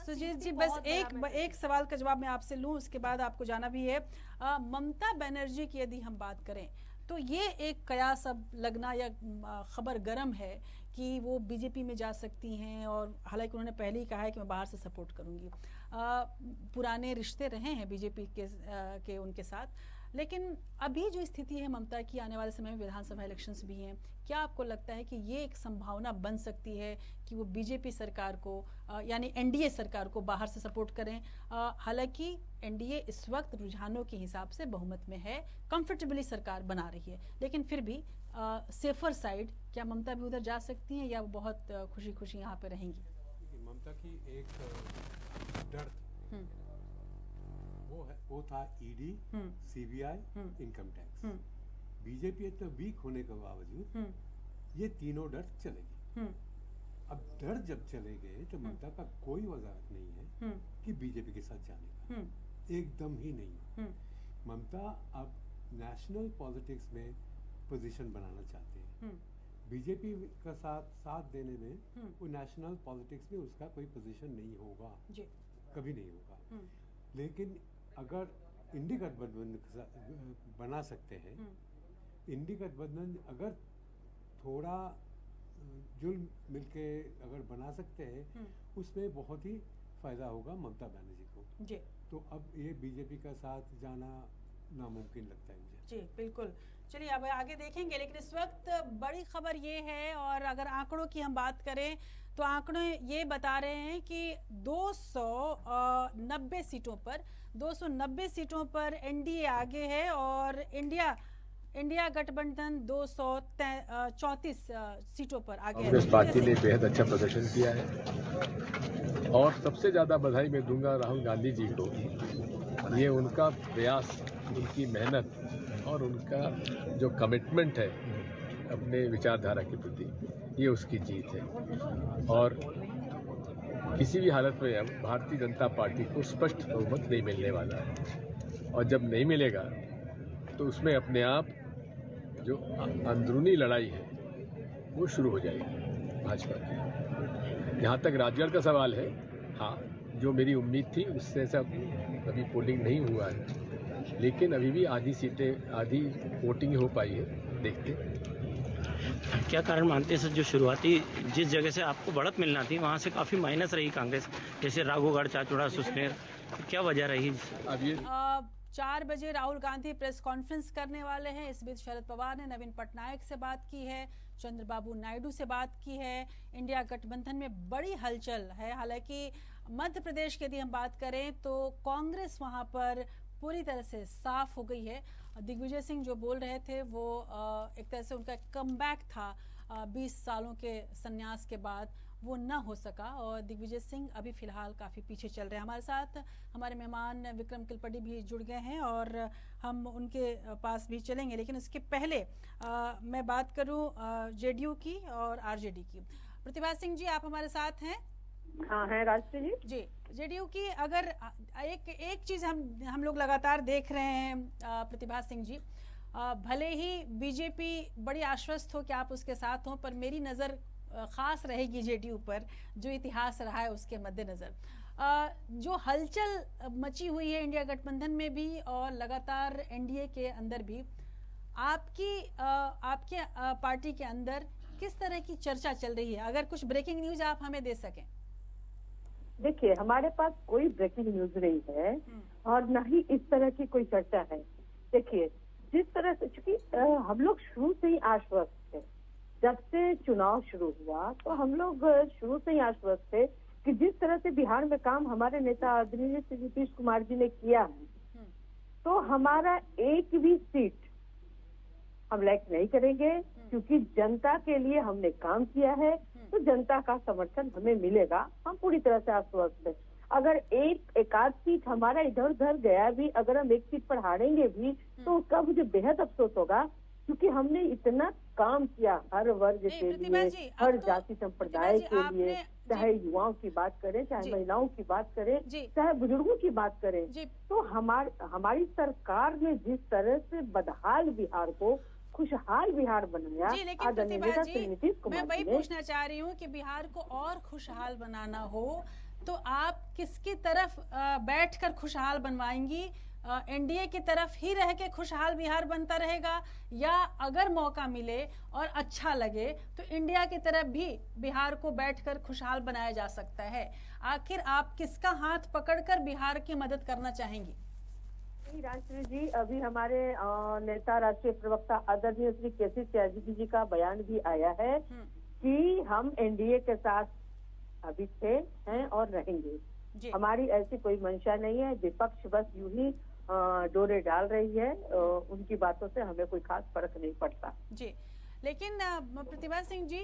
सुजीत जी बस एक सवाल का जवाब मैं आपसे लूं, उसके बाद आपको जाना भी है। ममता बनर्जी की यदि हम बात करें तो ये एक कयास अब लगना या खबर गर्म है कि वो बीजेपी में जा सकती हैं, और हालांकि उन्होंने पहले ही कहा है कि मैं बाहर से सपोर्ट करूंगी। पुराने रिश्ते रहे हैं बीजेपी के उनके साथ, लेकिन अभी जो स्थिति है ममता की, आने वाले समय में विधानसभा इलेक्शंस भी हैं, क्या आपको लगता है कि ये एक संभावना बन सकती है कि वो बीजेपी सरकार को यानी एनडीए सरकार को बाहर से सपोर्ट करें? हालांकि एनडीए इस वक्त रुझानों के हिसाब से बहुमत में है, कंफर्टेबली सरकार बना रही है, लेकिन फिर भी सेफर साइड क्या ममता भी उधर जा सकती हैं, या वो बहुत खुशी खुशी यहाँ पे रहेंगी? ममता की एक डर वो था ED, CBI, income tax. BJP इतना वीक होने के बावजूद ये तीनों डर चलेगी। अब डर जब चले गए तो ममता का कोई वजाहत नहीं है कि बीजेपी के साथ जाने का, एकदम ही नहीं। ममता अब नेशनल पॉलिटिक्स में पोजीशन बनाना चाहते हैं। बीजेपी का साथ देने में वो नेशनल पॉलिटिक्स में उसका कोई पोजीशन नहीं होगा, कभी नहीं होगा। लेकिन अगर इंडी गठबंधन बना सकते हैं, इंडी गठबंधन अगर थोड़ा जुल मिलके अगर बना सकते हैं, उसमें बहुत ही फायदा होगा ममता बनर्जी को। जी। तो अब ये बीजेपी का साथ जाना नामुमकिन लगता है मुझे। जी बिल्कुल, चलिए अब आगे देखेंगे। लेकिन इस वक्त बड़ी खबर ये है, और अगर आंकड़ों की हम बात करें तो आंकड़े ये बता रहे हैं कि 290 सीटों पर एनडीए आगे है, और इंडिया गठबंधन 234 सीटों पर आगे है। कांग्रेस पार्टी ने बेहद अच्छा प्रदर्शन किया है, और सबसे ज़्यादा बधाई मैं दूंगा राहुल गांधी जी को। ये उनका प्रयास, उनकी मेहनत और उनका जो कमिटमेंट है अपने विचारधारा के प्रति, ये उसकी जीत है। और किसी भी हालत में अब भारतीय जनता पार्टी को स्पष्ट बहुमत नहीं मिलने वाला है, और जब नहीं मिलेगा तो उसमें अपने आप जो अंदरूनी लड़ाई है वो शुरू हो जाएगी भाजपा की। जहाँ तक राजगढ़ का सवाल है, हाँ, जो मेरी उम्मीद थी उससे सब अभी पोलिंग नहीं हुआ है, लेकिन अभी भी आधी वोटिंग हो पाई है। देखते क्या कारण मानते हैं सर, जो शुरुआती जिस जगह से आपको बढ़त मिलना थी वहाँ से काफ़ी माइनस रही कांग्रेस, जैसे राघोगढ़, चाचौड़ा, सुसनेर, क्या वजह रही? अब ये 4 बजे राहुल गांधी प्रेस कॉन्फ्रेंस करने वाले हैं। इस बीच शरद पवार ने नवीन पटनायक से बात की है, चंद्रबाबू नायडू से बात की है। इंडिया गठबंधन में बड़ी हलचल है। हालांकि मध्य प्रदेश की यदि हम बात करें तो कांग्रेस वहां पर पूरी तरह से साफ हो गई है। दिग्विजय सिंह जो बोल रहे थे वो एक तरह से उनका कमबैक था 20 सालों के संन्यास के बाद, वो ना हो सका, और दिग्विजय सिंह अभी फिलहाल काफ़ी पीछे चल रहे हैं। हमारे साथ हमारे मेहमान विक्रम किलपटी भी जुड़ गए हैं और हम उनके पास भी चलेंगे। लेकिन उसके पहले मैं बात करूं जेडीयू की और आरजेडी की। प्रतिभा सिंह जी, आप हमारे साथ हैं? हाँ है राजश्री जी। जेडीयू की अगर एक चीज़ हम लोग लगातार देख रहे हैं प्रतिभा सिंह जी, भले ही बीजेपी बड़ी आश्वस्त हो कि आप उसके साथ हों, पर मेरी नज़र खास रहेगी जेडीयू पर, जो इतिहास रहा है उसके मद्देनजर। जो हलचल मची हुई है इंडिया गठबंधन में भी और लगातार एनडीए के अंदर भी, आपके पार्टी के अंदर किस तरह की चर्चा चल रही है? अगर कुछ ब्रेकिंग न्यूज आप हमें दे सकें। देखिए, हमारे पास कोई ब्रेकिंग न्यूज नहीं है और न ही इस तरह की कोई चर्चा है। देखिए, जिस तरह से, चूंकि हम लोग शुरू से ही आश्वस्त थे, जब से चुनाव शुरू हुआ तो हम लोग शुरू से ही आश्वस्त थे कि जिस तरह से बिहार में काम हमारे नेता आदरणीय श्री नीतीश कुमार जी ने किया है, तो हमारा एक भी सीट हम लाइक नहीं करेंगे, क्योंकि जनता के लिए हमने काम किया है, तो जनता का समर्थन हमें मिलेगा। हम पूरी तरह से आश्वस्त हैं। अगर एक आध सीट हमारा इधर उधर गया भी, अगर हम एक सीट पर हारेंगे भी, तो उसका मुझे बेहद अफसोस होगा, क्योंकि हमने इतना काम किया हर वर्ग के लिए, हर जाति संप्रदाय के लिए, चाहे युवाओं की बात करें, चाहे महिलाओं की बात करें, चाहे बुजुर्गों की बात करें। तो हमारी सरकार ने जिस तरह से बदहाल बिहार को खुशहाल बिहार बनाया। जी, लेकिन प्रतिभा जी, मैं वही पूछना चाह रही हूँ कि बिहार को और खुशहाल बनाना हो तो आप किसकी तरफ बैठकर खुशहाल बनवाएंगी? एनडीए की तरफ ही रह के खुशहाल बिहार बनता रहेगा, या अगर मौका मिले और अच्छा लगे तो इंडिया की तरफ भी बिहार को बैठकर खुशहाल बनाया जा सकता है? आखिर आप किसका हाथ पकड़कर बिहार की मदद करना चाहेंगी? राष्ट्रीय जी, अभी हमारे नेता राष्ट्रीय प्रवक्ता आदरणीय श्री केसी त्यागी जी का बयान भी आया है कि हम एनडीए के साथ अभी थे, हैं और रहेंगे। हमारी ऐसी कोई मंशा नहीं है। विपक्ष बस यूं ही डोरे डाल रही है, उनकी बातों से हमें कोई खास फर्क नहीं पड़ता। जी, लेकिन प्रतिभा सिंह जी,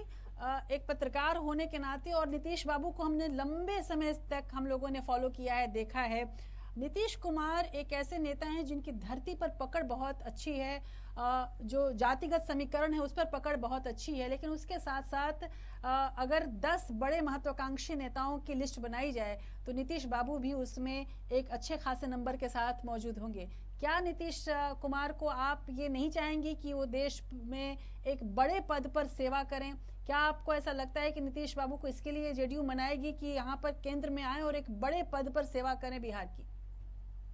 एक पत्रकार होने के नाते और नीतीश बाबू को हमने लंबे समय तक हम लोगों ने फॉलो किया है, देखा है, नीतीश कुमार एक ऐसे नेता हैं जिनकी धरती पर पकड़ बहुत अच्छी है, जो जातिगत समीकरण है उस पर पकड़ बहुत अच्छी है, लेकिन उसके साथ साथ अगर 10 बड़े महत्वाकांक्षी नेताओं की लिस्ट बनाई जाए तो नीतीश बाबू भी उसमें एक अच्छे खासे नंबर के साथ मौजूद होंगे। क्या नीतीश कुमार को आप ये नहीं चाहेंगी कि वो देश में एक बड़े पद पर सेवा करें? क्या आपको ऐसा लगता है कि नीतीश बाबू को इसके लिए जेडीयू मनाएगी कि यहाँ पर केंद्र में आए और एक बड़े पद पर सेवा करें बिहार की?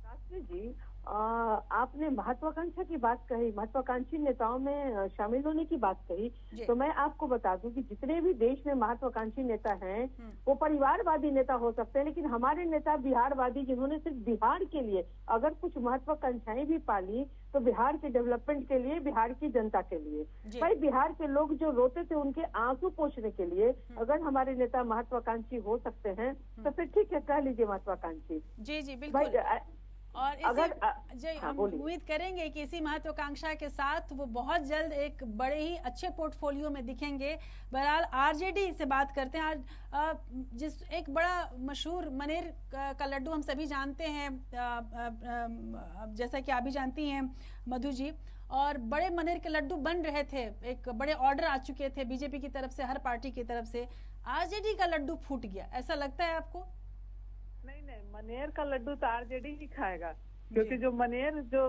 शास्त्री जी, आपने महत्वाकांक्षा की बात कही, महत्वाकांक्षी नेताओं में शामिल होने की बात कही, तो मैं आपको बता दूं कि जितने भी देश में महत्वाकांक्षी नेता हैं वो परिवारवादी नेता हो सकते हैं, लेकिन हमारे नेता बिहारवादी, जिन्होंने सिर्फ बिहार के लिए अगर कुछ महत्वाकांक्षाएं भी पाली तो बिहार के डेवलपमेंट के लिए, बिहार की जनता के लिए। भाई बिहार के लोग जो रोते थे उनके आंसू पोंछने के लिए अगर हमारे नेता महत्वाकांक्षी हो सकते हैं तो फिर ठीक है, कह लीजिए महत्वाकांक्षी। जी जी बिल्कुल। और हम उम्मीद करेंगे कि इसी महत्वाकांक्षा के साथ वो बहुत जल्द एक बड़े ही अच्छे पोर्टफोलियो में दिखेंगे। बहरहाल आरजेडी से बात करते हैं। आज जिस एक बड़ा मशहूर मनेर का लड्डू हम सभी जानते हैं, जैसा कि आप भी जानती हैं मधु जी, और बड़े मनेर के लड्डू बन रहे थे, एक बड़े ऑर्डर आ चुके थे बीजेपी की तरफ से, हर पार्टी की तरफ से। आरजेडी का लड्डू फूट गया, ऐसा लगता है आपको? नहीं, मनेर का लड्डू तो आरजेडी ही खाएगा, क्योंकि जो मनेर जो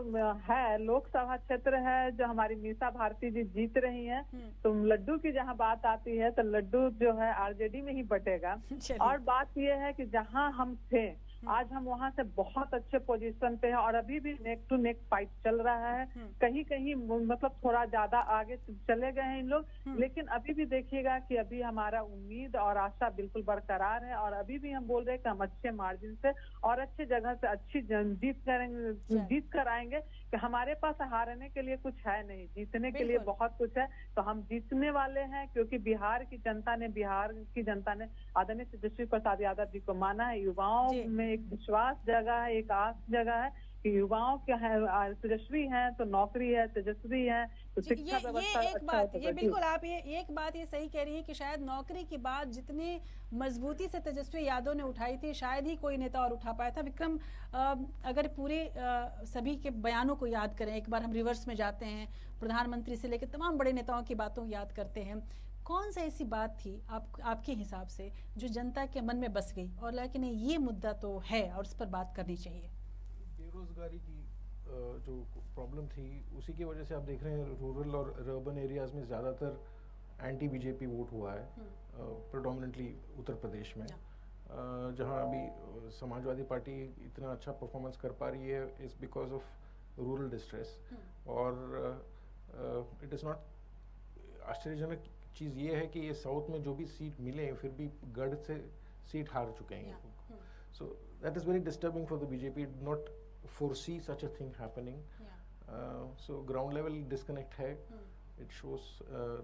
है लोकसभा क्षेत्र है, जो हमारी मीसा भारती जी जीत रही हैं, तो लड्डू की जहाँ बात आती है तो लड्डू जो है आरजेडी में ही बटेगा। और बात ये है कि जहाँ हम थे आज हम वहाँ से बहुत अच्छे पोजीशन पे हैं और अभी भी नेक टू नेक फाइट चल रहा है। कहीं कहीं मतलब थोड़ा ज्यादा आगे चले गए हैं इन लोग, लेकिन अभी भी देखिएगा कि अभी हमारा उम्मीद और आशा बिल्कुल बरकरार है और अभी भी हम बोल रहे हैं कि हम अच्छे मार्जिन से और अच्छे जगह से अच्छी जीत करेंगे, जीत कर आएंगे। कि हमारे पास हारने के लिए कुछ है नहीं, जीतने के लिए बहुत कुछ है, तो हम जीतने वाले हैं। क्योंकि बिहार की जनता ने आदरणीय तेजस्वी प्रसाद यादव जी को माना है। युवाओं में एक विश्वास जगह है, एक आस जगह है कि युवाओं के हैं तेजस्वी हैं तो नौकरी है, तेजस्वी है तो शिक्षा व्यवस्था अच्छा है। ये बिल्कुल आप ये एक बात ये सही कह रही है कि शायद नौकरी की बात जितनी मजबूती से तेजस्वी यादव ने उठाई थी शायद ही कोई नेता और उठा पाया था। विक्रम, अगर पूरे सभी के बयानों को याद करें, एक बार हम रिवर्स में जाते हैं, प्रधानमंत्री से लेकर तमाम बड़े नेताओं की बातों को याद करते हैं, कौन सा ऐसी बात थी आपके हिसाब से जो जनता के मन में बस गई और लेकिन ये मुद्दा तो है और उस पर बात करनी चाहिए? बेरोजगारी की जो प्रॉब्लम थी उसी की वजह से आप देख रहे हैं रूरल और अर्बन एरियाज में ज़्यादातर एंटी बीजेपी वोट हुआ है, प्रेडोमिनेंटली उत्तर प्रदेश में, जहां अभी समाजवादी पार्टी इतना अच्छा परफॉर्मेंस कर पा रही है is because of rural distress. और इट इज़ नॉट आश्चर्यजनक चीज़ ये है कि ये साउथ में जो भी सीट मिले फिर भी गढ़ से सीट हार चुके हैं। So that is very disturbing for the BJP, not foresee such a thing happening. So ground level disconnect है, it shows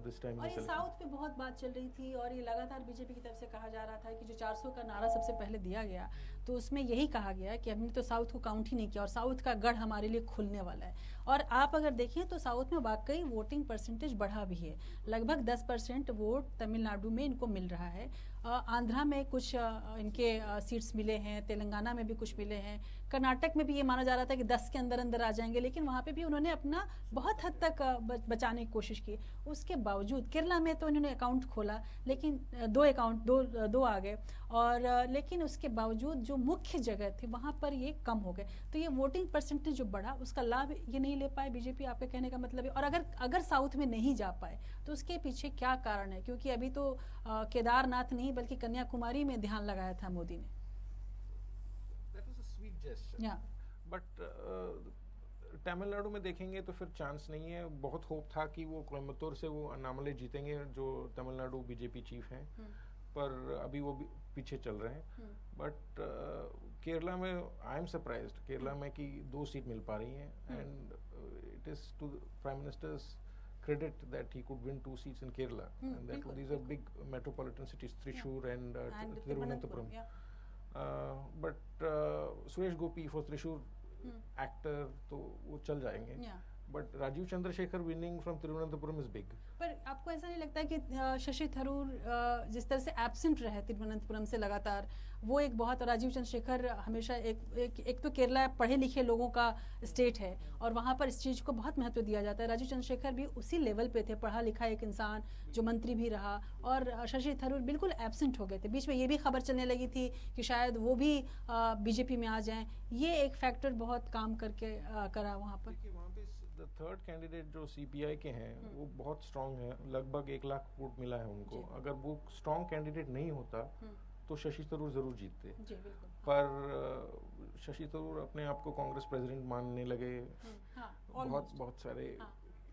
this time. और ये साउथ पे बहुत बात चल रही थी और ये लगातार बीजेपी की तरफ से कहा जा रहा था कि जो 400 का नारा सबसे पहले दिया गया तो उसमें यही कहा गया कि हमने तो साउथ को काउंट ही नहीं किया और साउथ का गढ़ हमारे लिए खुलने वाला है। और आप अगर देखें तो साउथ में वाकई वोटिंग परसेंटेज बढ़ा भी है, लगभग 10% वोट तमिलनाडु में इनको मिल रहा है, आंध्रा में कुछ इनके सीट्स मिले हैं, तेलंगाना में भी कुछ मिले हैं, कर्नाटक में भी ये माना जा रहा था कि 10 के अंदर अंदर आ जाएंगे, लेकिन वहाँ पे भी उन्होंने अपना बहुत हद तक बचाने की कोशिश की। उसके बावजूद केरला में तो इन्होंने अकाउंट खोला लेकिन दो आ गए, और लेकिन उसके बावजूद जो मुख्य जगह थी वहाँ पर ये कम हो गए। तो ये वोटिंग परसेंटेज जो बढ़ा उसका लाभ ये नहीं ले पाए बीजेपी, आपके कहने का मतलब है। और अगर साउथ में नहीं जा पाए तो उसके पीछे क्या कारण है? क्योंकि अभी तो केदारनाथ नहीं बल्कि कन्याकुमारी में ध्यान लगाया था मोदी ने। That was a sweet gesture. But Tamil Nadu में देखेंगे तो फिर चांस नहीं है। बहुत होप था कि वो कोयम्बतूर से वो अनामले जीतेंगे जो तमिलनाडु बीजेपी चीफ हैं, पर अभी वो पीछे चल रहे हैं। बट केरला में आई एम सरप्राइज्ड केरला में कि 2 सीट मिल पा रही हैं, and it is to prime minister's credit that he could win 2 seats in Kerala, and that these are big metropolitan cities, Thrissur and Thiruvananthapuram. But Suresh Gopi for Thrissur actor तो वो चल जाएंगे, but Rajiv Chandrasekhar winning from Thiruvananthapuram is big. पर आपको ऐसा नहीं लगता कि शशि थरूर जिस तरह से एब्सेंट रहे तिरुवनंतपुरम से लगातार वो एक बहुत, राजीव चंद्रशेखर हमेशा एक तो केरला पढ़े लिखे लोगों का स्टेट है और वहाँ पर इस चीज़ को बहुत महत्व दिया जाता है। राजीव चंद्रशेखर भी उसी लेवल पे थे, पढ़ा लिखा एक इंसान जो मंत्री भी रहा, और शशि थरूर बिल्कुल एब्सेंट हो गए थे। बीच में ये भी खबर चलने लगी थी कि शायद वो भी बीजेपी में आ जाएं। ये एक फैक्टर बहुत काम करके करा वहाँ पर। थर्ड कैंडिडेट जो सीपीआई के हैं वो बहुत स्ट्रांग है, लगभग 1 लाख वोट मिला है उनको। अगर वो स्ट्रांग कैंडिडेट नहीं होता तो शशि थरूर जरूर जीतते। पर शशि थरूर अपने आप को कांग्रेस प्रेसिडेंट मानने लगे। बहुत सारे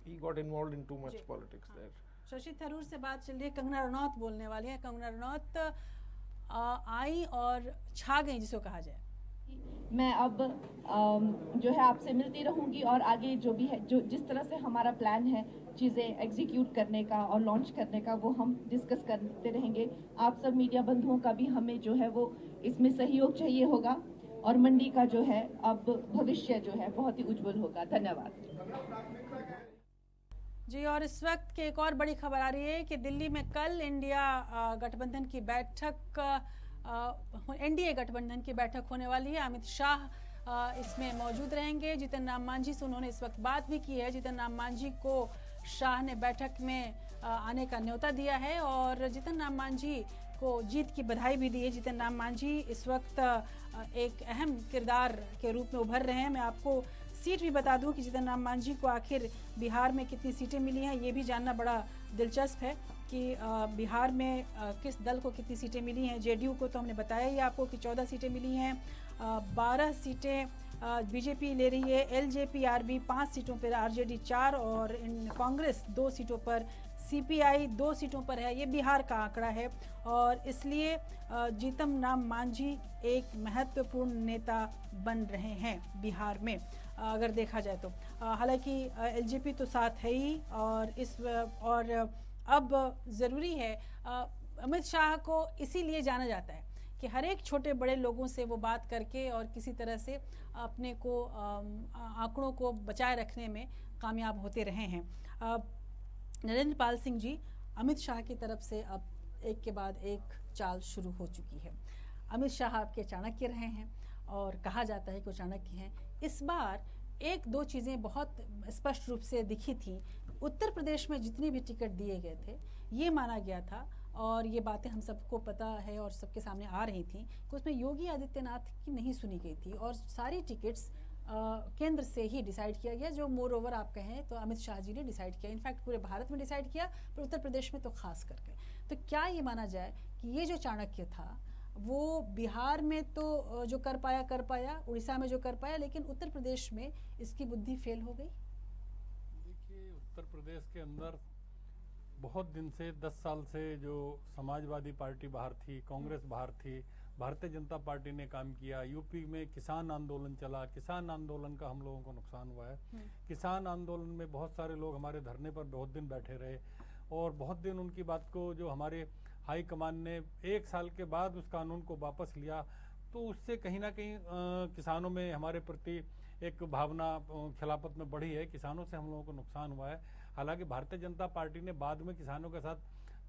he got involved in too much politics there. Shashi Tharoor से बात चल रही है, कंगना रनौत बोलने वाली है। कंगना रनौत आई और छा गई जिसको कहा जाए। मैं अब जो है आपसे मिलती रहूंगी और आगे जो भी है, जो जिस तरह से हमारा प्लान है चीज़ें एग्जीक्यूट करने का और लॉन्च करने का, वो हम डिस्कस करते रहेंगे। आप सब मीडिया बंधुओं का भी हमें जो है वो इसमें सहयोग चाहिए होगा और मंडी का जो है अब भविष्य जो है बहुत ही उज्जवल होगा। धन्यवाद जी। और इस वक्त की एक और बड़ी खबर आ रही है कि दिल्ली में कल इंडिया गठबंधन की बैठक, एनडीए गठबंधन की बैठक होने वाली है। अमित शाह इसमें मौजूद रहेंगे। जीतन राम मांझी से उन्होंने इस वक्त बात भी की है। जीतन राम मांझी को शाह ने बैठक में आने का न्योता दिया है और जीतन राम मांझी को जीत की बधाई भी दी है। जीतन राम मांझी इस वक्त एक अहम किरदार के रूप में उभर रहे हैं। मैं आपको सीट भी बता दूं कि जीतन राम मांझी को आखिर बिहार में कितनी सीटें मिली हैं, ये भी जानना बड़ा दिलचस्प है कि बिहार में किस दल को कितनी सीटें मिली हैं। जेडीयू को तो हमने बताया ही आपको कि 14 सीटें मिली हैं, 12 सीटें बीजेपी ले रही है, एलजेपी-आरबी 5 सीटों पर, आरजेडी 4 और कांग्रेस 2 सीटों पर, सीपीआई 2 सीटों पर है। ये बिहार का आंकड़ा है और इसलिए जीतन राम मांझी एक महत्वपूर्ण नेता बन रहे हैं बिहार में अगर देखा जाए तो। हालांकि एलजेपी तो साथ है ही और अब ज़रूरी है, अमित शाह को इसीलिए जाना जाता है कि हर एक छोटे बड़े लोगों से वो बात करके और किसी तरह से अपने को आंकड़ों को बचाए रखने में कामयाब होते रहे हैं। नरेंद्र पाल सिंह जी, अमित शाह की तरफ से अब एक के बाद एक चाल शुरू हो चुकी है। अमित शाह आपके चाणक्य रहे हैं और कहा जाता है कि वो चाणक्य हैं। इस बार 1-2 चीज़ें बहुत स्पष्ट रूप से दिखी थी। उत्तर प्रदेश में जितने भी टिकट दिए गए थे, ये माना गया था और ये बातें हम सबको पता है और सबके सामने आ रही थी कि उसमें योगी आदित्यनाथ की नहीं सुनी गई थी और सारी टिकट्स केंद्र से ही डिसाइड किया गया, जो मोर ओवर आप कहें तो अमित शाह जी ने डिसाइड किया। इनफैक्ट पूरे भारत में डिसाइड किया, पर उत्तर प्रदेश में तो खास करके। तो क्या ये माना जाए कि ये जो चाणक्य था वो बिहार में तो जो कर पाया, उड़ीसा में जो कर पाया, लेकिन उत्तर प्रदेश में इसकी बुद्धि फेल हो गई? देखिए, उत्तर प्रदेश के अंदर बहुत दिन से 10 साल से जो समाजवादी पार्टी बाहर थी, कांग्रेस बाहर थी, भारतीय जनता पार्टी ने काम किया। यूपी में किसान आंदोलन चला, किसान आंदोलन का हम लोगों को नुकसान हुआ है। किसान आंदोलन में बहुत सारे लोग हमारे धरने पर बहुत दिन बैठे रहे और बहुत दिन उनकी बात को जो हमारे हाई कमान ने 1 साल के बाद उस कानून को वापस लिया, तो उससे कहीं ना कहीं किसानों में हमारे प्रति एक भावना खिलाफत में बढ़ी है। किसानों से हम लोगों को नुकसान हुआ है। हालांकि भारतीय जनता पार्टी ने बाद में किसानों के साथ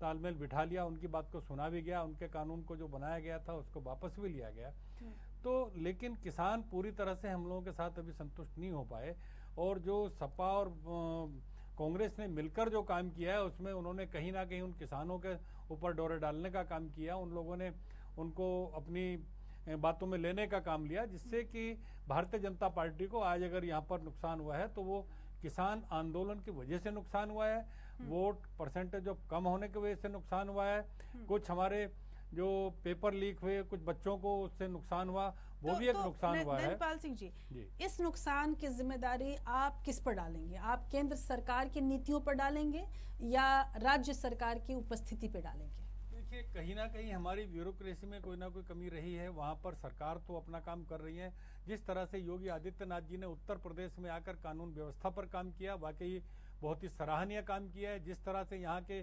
तालमेल बिठा लिया, उनकी बात को सुना भी गया, उनके कानून को जो बनाया गया था उसको वापस भी लिया गया। तो लेकिन किसान पूरी तरह से हम लोगों के साथ अभी संतुष्ट नहीं हो पाए और जो सपा और कांग्रेस ने मिलकर जो काम किया है उसमें उन्होंने कहीं ना कहीं उन किसानों के ऊपर डोरे डालने का काम किया। उन लोगों ने उनको अपनी बातों में लेने का काम लिया, जिससे कि भारतीय जनता पार्टी को आज अगर यहाँ पर नुकसान हुआ है तो वो किसान आंदोलन की वजह से नुकसान हुआ है, वोट परसेंटेज जो कम होने की वजह से नुकसान हुआ है, कुछ हमारे जो पेपर लीक हुए, कुछ बच्चों को उससे नुकसान हुआ, वो भी एक नुकसान हुआ है। नरेंद्र सिंह जी, इस नुकसान की जिम्मेदारी आप किस पर डालेंगे? आप केंद्र सरकार की नीतियों पर डालेंगे या राज्य सरकार की उपस्थिति पर डालेंगे? देखिए, कहीं ना कहीं हमारी ब्यूरोक्रेसी में कोई ना कोई कमी रही है। वहाँ पर सरकार तो अपना काम कर रही है। जिस तरह से योगी आदित्यनाथ जी ने उत्तर प्रदेश में आकर कानून व्यवस्था पर काम किया, वाकई बहुत ही सराहनीय काम किया है। जिस तरह से यहाँ के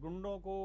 गुंडों को,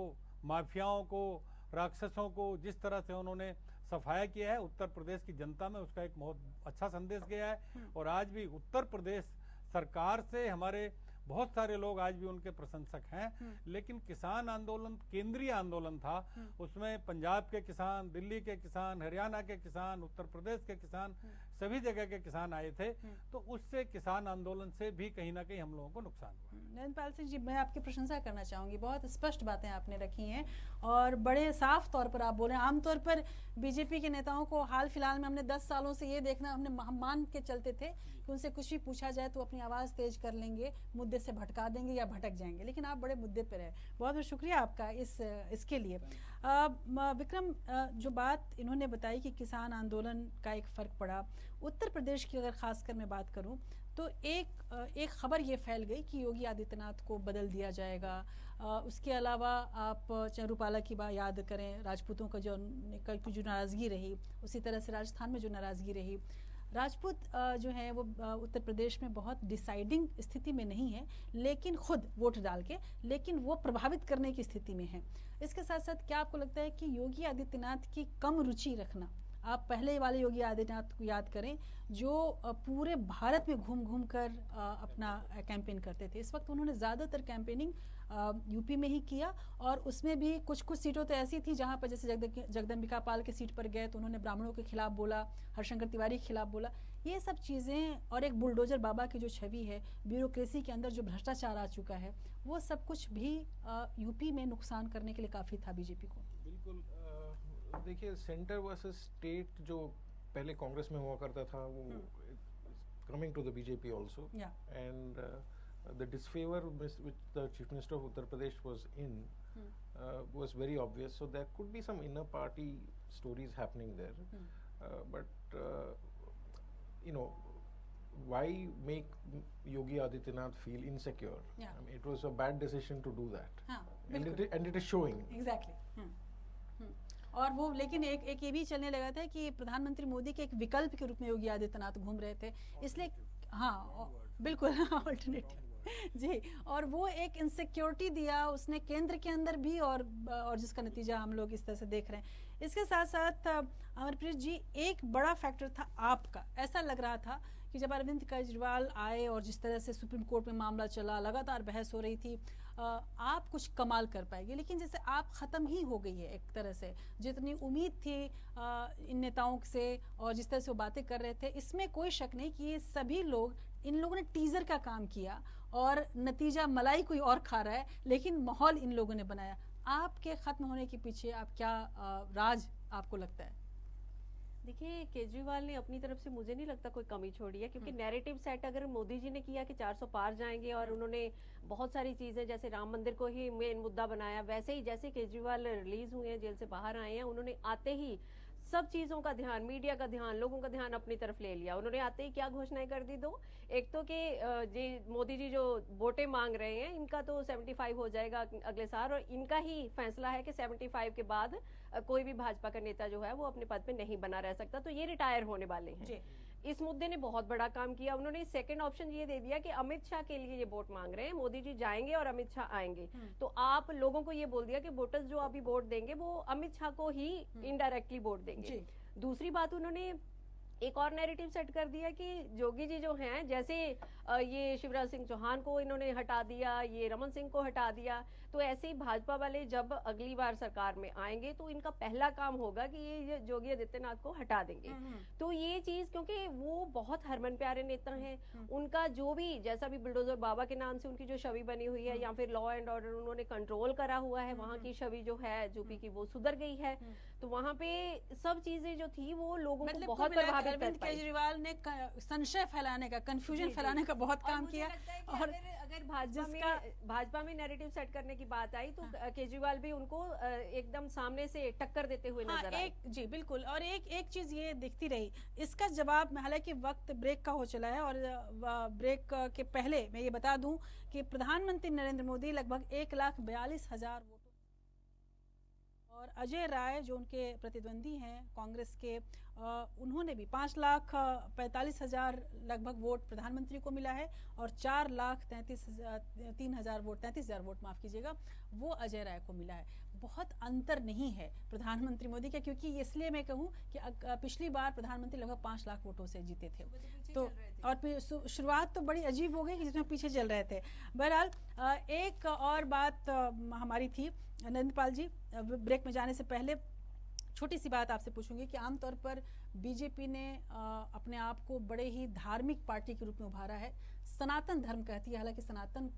माफियाओं को, राक्षसों को जिस तरह से उन्होंने सफाया किया है उत्तर प्रदेश की जनता में, उसका एक बहुत अच्छा संदेश गया है। और आज भी उत्तर प्रदेश सरकार से हमारे बहुत सारे लोग आज भी उनके प्रशंसक हैं, लेकिन किसान आंदोलन केंद्रीय आंदोलन था, उसमें पंजाब के किसान, दिल्ली के किसान, हरियाणा के किसान, उत्तर प्रदेश के किसान, सभी जगह के किसान आए थे। तो उससे किसान आंदोलन से भी कहीं ना कहीं हम लोगों को नुकसान हुआ। नरेंद्र सिंह जी, मैं आपकी प्रशंसा करना चाहूंगी, बहुत स्पष्ट बातें आपने रखी हैं और बड़े साफ तौर पर आप बोले। आमतौर पर बीजेपी के नेताओं को हाल फिलहाल में हमने 10 सालों से ये देखना हमने मान के चलते थे कि उनसे कुछ भी पूछा जाए तो अपनी आवाज़ तेज कर लेंगे, मुद्दे से भटका देंगे या भटक जाएंगे, लेकिन आप बड़े मुद्दे पर है। बहुत बहुत शुक्रिया आपका इसके लिए। विक्रम, जो बात इन्होंने बताई कि किसान आंदोलन का एक फ़र्क पड़ा, उत्तर प्रदेश की अगर खासकर मैं बात करूं तो एक खबर ये फैल गई कि योगी आदित्यनाथ को बदल दिया जाएगा। उसके अलावा आप चाहे रूपाला की बात याद करें, राजपूतों का जो नाराज़गी रही, उसी तरह से राजस्थान में जो नाराज़गी रही। राजपूत जो है वो उत्तर प्रदेश में बहुत डिसाइडिंग स्थिति में नहीं है, लेकिन खुद वोट डाल के, लेकिन वो प्रभावित करने की स्थिति में है। इसके साथ साथ क्या आपको लगता है कि योगी आदित्यनाथ की कम रुचि रखना, आप पहले वाले योगी आदित्यनाथ को याद करें जो पूरे भारत में घूम घूम कर अपना कैंपेन करते थे, इस वक्त उन्होंने ज़्यादातर कैंपेनिंग यूपी में ही किया और उसमें भी कुछ सीटों तो ऐसी थी जहां पर जैसे जगदम्बिका पाल के सीट पर गए तो उन्होंने ब्राह्मणों के खिलाफ बोला, हरशंकर तिवारी के खिलाफ बोला। ये सब चीज़ें और एक बुलडोजर बाबा की जो छवि है, ब्यूरोक्रेसी के अंदर जो भ्रष्टाचार आ चुका है, वो सब कुछ भी यूपी में नुकसान करने के लिए काफ़ी था बीजेपी को। बिल्कुल। देखिए, सेंटर वर्सेस स्टेट जो पहले कांग्रेस में हुआ करता था वो coming to the BJP also, and the disfavor which the chief minister of Uttar Pradesh was in was very obvious. So there could be some inner party stories happening there, but you know, why make Yogi Adityanath feel insecure? I mean, it was a bad decision to do that, and it is showing. Exactly. और वो लेकिन एक ये भी चलने लगा था कि प्रधानमंत्री मोदी के एक विकल्प के रूप में योगी आदित्यनाथ घूम रहे थे, इसलिए बिल्कुल ऑल्टरनेटिव जी, और वो एक इनसिक्योरिटी दिया उसने केंद्र के अंदर भी और जिसका नतीजा हम लोग इस तरह से देख रहे हैं। इसके साथ साथ अमरप्रीत जी, एक बड़ा फैक्टर था आपका, ऐसा लग रहा था कि जब अरविंद केजरीवाल आए और जिस तरह से सुप्रीम कोर्ट में मामला चला, लगातार बहस हो रही थी, आप कुछ कमाल कर पाएंगे, लेकिन जैसे आप ख़त्म ही हो गई है एक तरह से। जितनी उम्मीद थी इन नेताओं से और जिस तरह से वो बातें कर रहे थे, इसमें कोई शक नहीं कि ये सभी लोग, इन लोगों ने टीज़र का काम किया और नतीजा मलाई कोई और खा रहा है, लेकिन माहौल इन लोगों ने बनाया। आपके ख़त्म होने के पीछे आप क्या राज आपको लगता है? देखिए, केजरीवाल ने अपनी तरफ से मुझे नहीं लगता कोई कमी छोड़ी है, क्योंकि नैरेटिव सेट अगर मोदी जी ने किया कि 400 पार जाएंगे और उन्होंने बहुत सारी चीज़ें जैसे राम मंदिर को ही मेन मुद्दा बनाया, वैसे ही जैसे केजरीवाल रिलीज हुए हैं, जेल से बाहर आए हैं, उन्होंने आते ही सब चीज़ों का ध्यान, मीडिया का ध्यान, लोगों का ध्यान अपनी तरफ ले लिया। उन्होंने आते ही क्या घोषणाएं कर दी, दो, एक तो कि मोदी जी जो वोटें मांग रहे हैं इनका तो 75 हो जाएगा अगले साल, और इनका ही फैसला है कि 75 के बाद कोई भी भाजपा का नेता जो है वो अपने पद पे नहीं बना रह सकता, तो ये रिटायर होने वाले हैं। इस मुद्दे ने बहुत बड़ा काम किया। उन्होंने सेकंड ऑप्शन ये दे दिया कि अमित शाह के लिए ये वोट मांग रहे हैं, मोदी जी जाएंगे और अमित शाह आएंगे, तो आप लोगों को ये बोल दिया कि वोटर्स जो अभी वोट देंगे वो अमित शाह को ही इनडायरेक्टली वोट देंगे। दूसरी बात, उन्होंने एक और नैरेटिव सेट कर दिया कि जोगी जी जो हैं, जैसे ये शिवराज सिंह चौहान को इन्होंने हटा दिया, ये रमन सिंह को हटा दिया, तो ऐसे ही भाजपा वाले जब अगली बार सरकार में आएंगे तो इनका पहला काम होगा कि ये जोगी आदित्यनाथ को हटा देंगे। तो ये चीज, क्योंकि वो बहुत हरमन प्यारे नेता हैं, उनका जो भी जैसा भी बुलडोजर बाबा के नाम से उनकी जो छवि बनी हुई है, या फिर लॉ एंड ऑर्डर उन्होंने कंट्रोल करा हुआ है, वहाँ की छवि जो है यूपी की वो सुधर गई है, तो वहाँ पे सब चीजें जो थी वो लोगों को बहुत प्रभावित। अरविंद केजरीवाल ने संशय फैलाने का, कंफ्यूजन फैलाने का बहुत काम किया, और अगर भाजपा में नैरेटिव सेट करने की बात आई तो केजरीवाल भी उनको एकदम सामने से टक्कर देते हुए नजर आए। जी बिल्कुल, और एक चीज ये दिखती रही, इसका जवाब, हालांकि वक्त ब्रेक का हो चला है और ब्रेक के पहले मैं ये बता दूं कि प्रधानमंत्री नरेंद्र मोदी लगभग 1,42,000 वोटों और अजय राय जो उनके प्रतिद्वंदी हैं कांग्रेस के, उन्होंने भी 5,45,000 लगभग वोट प्रधानमंत्री को मिला है और 4,33,000 वोट, 33,000 वोट माफ कीजिएगा, वो अजय राय को मिला है। बहुत अंतर नहीं है प्रधानमंत्री मोदी का, क्योंकि इसलिए मैं कहूँ कि पिछली बार प्रधानमंत्री लगभग 5 लाख वोटों से जीते थे, तो और फिर शुरुआत तो बड़ी अजीब हो गई कि जिसमें पीछे चल रहे थे। बहरहाल एक और बात हमारी थी नरेंद्र पाल जी, ब्रेक में जाने से पहले छोटी सी बात आपसे पूछूंगी कि आमतौर पर बीजेपी ने अपने आप को बड़े ही धार्मिक पार्टी के रूप में उभारा है, सनातन धर्म कहती है, हालांकि सनातन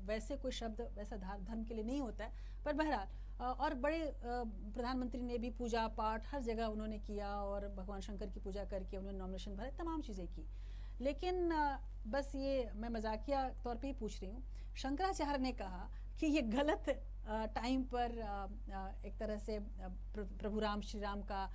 वैसे कोई शब्द वैसा धर्म के लिए नहीं होता है, पर बहरहाल और बड़े प्रधानमंत्री ने भी पूजा पाठ हर जगह उन्होंने किया और भगवान शंकर की पूजा करके उन्होंने नॉमिनेशन भरे, तमाम चीज़ें की। लेकिन बस ये मैं मजाकिया तौर पे ही पूछ रही हूँ, शंकराचार्य ने कहा कि ये गलत टाइम पर एक तरह से प्रभु राम श्री राम का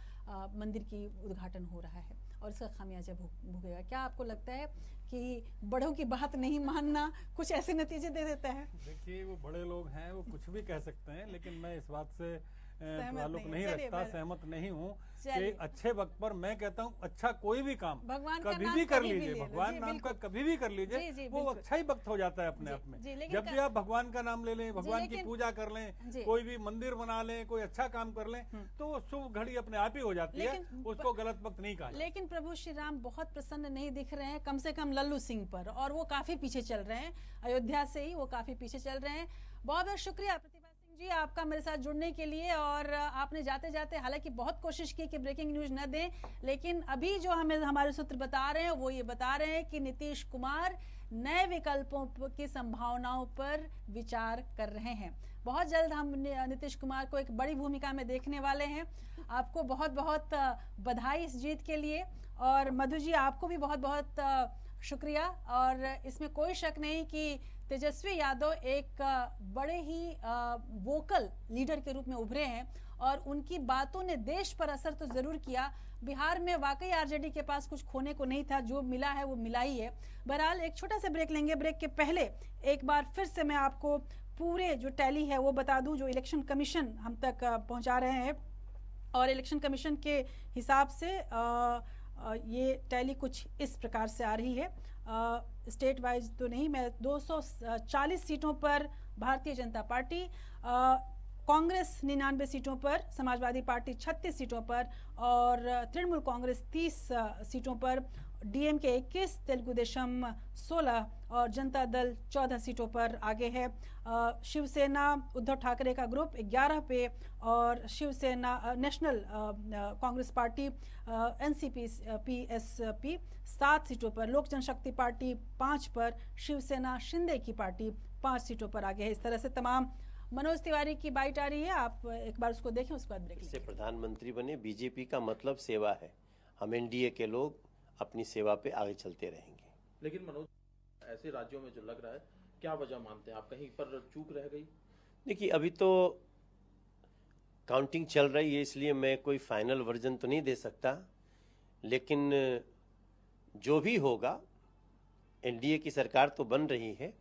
मंदिर की उद्घाटन हो रहा है और इसका खामियाजा भुगतेगा। क्या आपको लगता है कि बड़ों की बात नहीं मानना कुछ ऐसे नतीजे दे देता है? देखिए, वो बड़े लोग हैं, वो कुछ भी कह सकते हैं, लेकिन मैं इस बात से ताल्लुक नहीं रखता, सहमत नहीं हूँ कि अच्छे वक्त पर मैं कहता हूँ अच्छा कोई भी काम कभी भी कर लीजिए, भगवान नाम का कभी भी कर लीजिए, वो अच्छा ही वक्त हो जाता है अपने आप में। जब भी आप भगवान का नाम ले लें, भगवान की पूजा कर लें, कोई भी मंदिर बना लें, कोई अच्छा काम कर लें, तो वो शुभ घड़ी अपने आप ही हो जाती है, उसको गलत वक्त नहीं कहा। लेकिन प्रभु श्री राम बहुत प्रसन्न नहीं दिख रहे हैं, कम से कम लल्लू सिंह पर, और वो काफी पीछे चल रहे हैं, अयोध्या से ही वो काफी पीछे चल रहे हैं। बहुत बहुत शुक्रिया जी आपका मेरे साथ जुड़ने के लिए। और आपने जाते जाते हालांकि बहुत कोशिश की कि ब्रेकिंग न्यूज न दें, लेकिन अभी जो हमें हमारे सूत्र बता रहे हैं वो ये बता रहे हैं कि नीतीश कुमार नए विकल्पों की संभावनाओं पर विचार कर रहे हैं। बहुत जल्द हम नीतीश कुमार को एक बड़ी भूमिका में देखने वाले हैं। आपको बहुत बहुत बधाई इस जीत के लिए, और मधु जी आपको भी बहुत बहुत शुक्रिया। और इसमें कोई शक नहीं कि तेजस्वी यादव एक बड़े ही वोकल लीडर के रूप में उभरे हैं और उनकी बातों ने देश पर असर तो जरूर किया। बिहार में वाकई आरजेडी के पास कुछ खोने को नहीं था, जो मिला है वो मिला ही है। बहरहाल एक छोटा सा ब्रेक लेंगे, ब्रेक के पहले एक बार फिर से मैं आपको पूरे जो टैली है वो बता दूं जो इलेक्शन कमीशन हम तक पहुंचा रहे हैं। और इलेक्शन कमीशन के हिसाब से ये टैली कुछ इस प्रकार से आ रही है, स्टेट वाइज तो नहीं, मैं 240 सीटों पर भारतीय जनता पार्टी, कांग्रेस 99 सीटों पर, समाजवादी पार्टी 36 सीटों पर और तृणमूल कांग्रेस 30 सीटों पर, डीएमके 21, तेलुगु देशम 16 और जनता दल 14 सीटों पर आगे है। शिवसेना उद्धव ठाकरे का ग्रुप 11 पे और Shiv Sena national Congress party NCP PSP 7 सीटों पर, लोक जनशक्ति पार्टी 5 पर, शिवसेना शिंदे की पार्टी 5 सीटों पर आगे है। इस तरह से तमाम मनोज तिवारी की बाइट आ रही है, आप एक बार उसको देखें, उसके बाद ब्रेक से प्रधानमंत्री बने। बीजेपी का मतलब सेवा है, हम एनडीए के लोग अपनी सेवा पे आगे चलते रहेंगे। लेकिन मनोज, ऐसे राज्यों में जो लग रहा है, क्या वजह मानते हैं आप, कहीं पर चूक रह गई? देखिए, अभी तो काउंटिंग चल रही है, इसलिए मैं कोई फाइनल वर्जन तो नहीं दे सकता, लेकिन जो भी होगा एनडीए की सरकार तो बन रही है,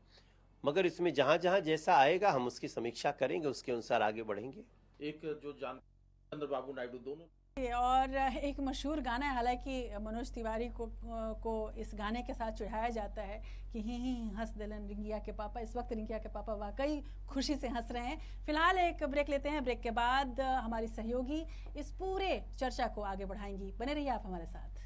मगर इसमें जहां जहां जैसा आएगा हम उसकी समीक्षा करेंगे, उसके अनुसार आगे बढ़ेंगे। एक जो चंद्रबाबू नायडू दोनों, और एक मशहूर गाना है, हालांकि मनोज तिवारी को इस गाने के साथ चिढ़ाया जाता है कि ही हंस दिलन रिंगिया के पापा। इस वक्त रिंगिया के पापा वाकई खुशी से हंस रहे हैं। फिलहाल एक ब्रेक लेते हैं, ब्रेक के बाद हमारी सहयोगी इस पूरे चर्चा को आगे बढ़ाएंगी। बने रहिए आप हमारे साथ।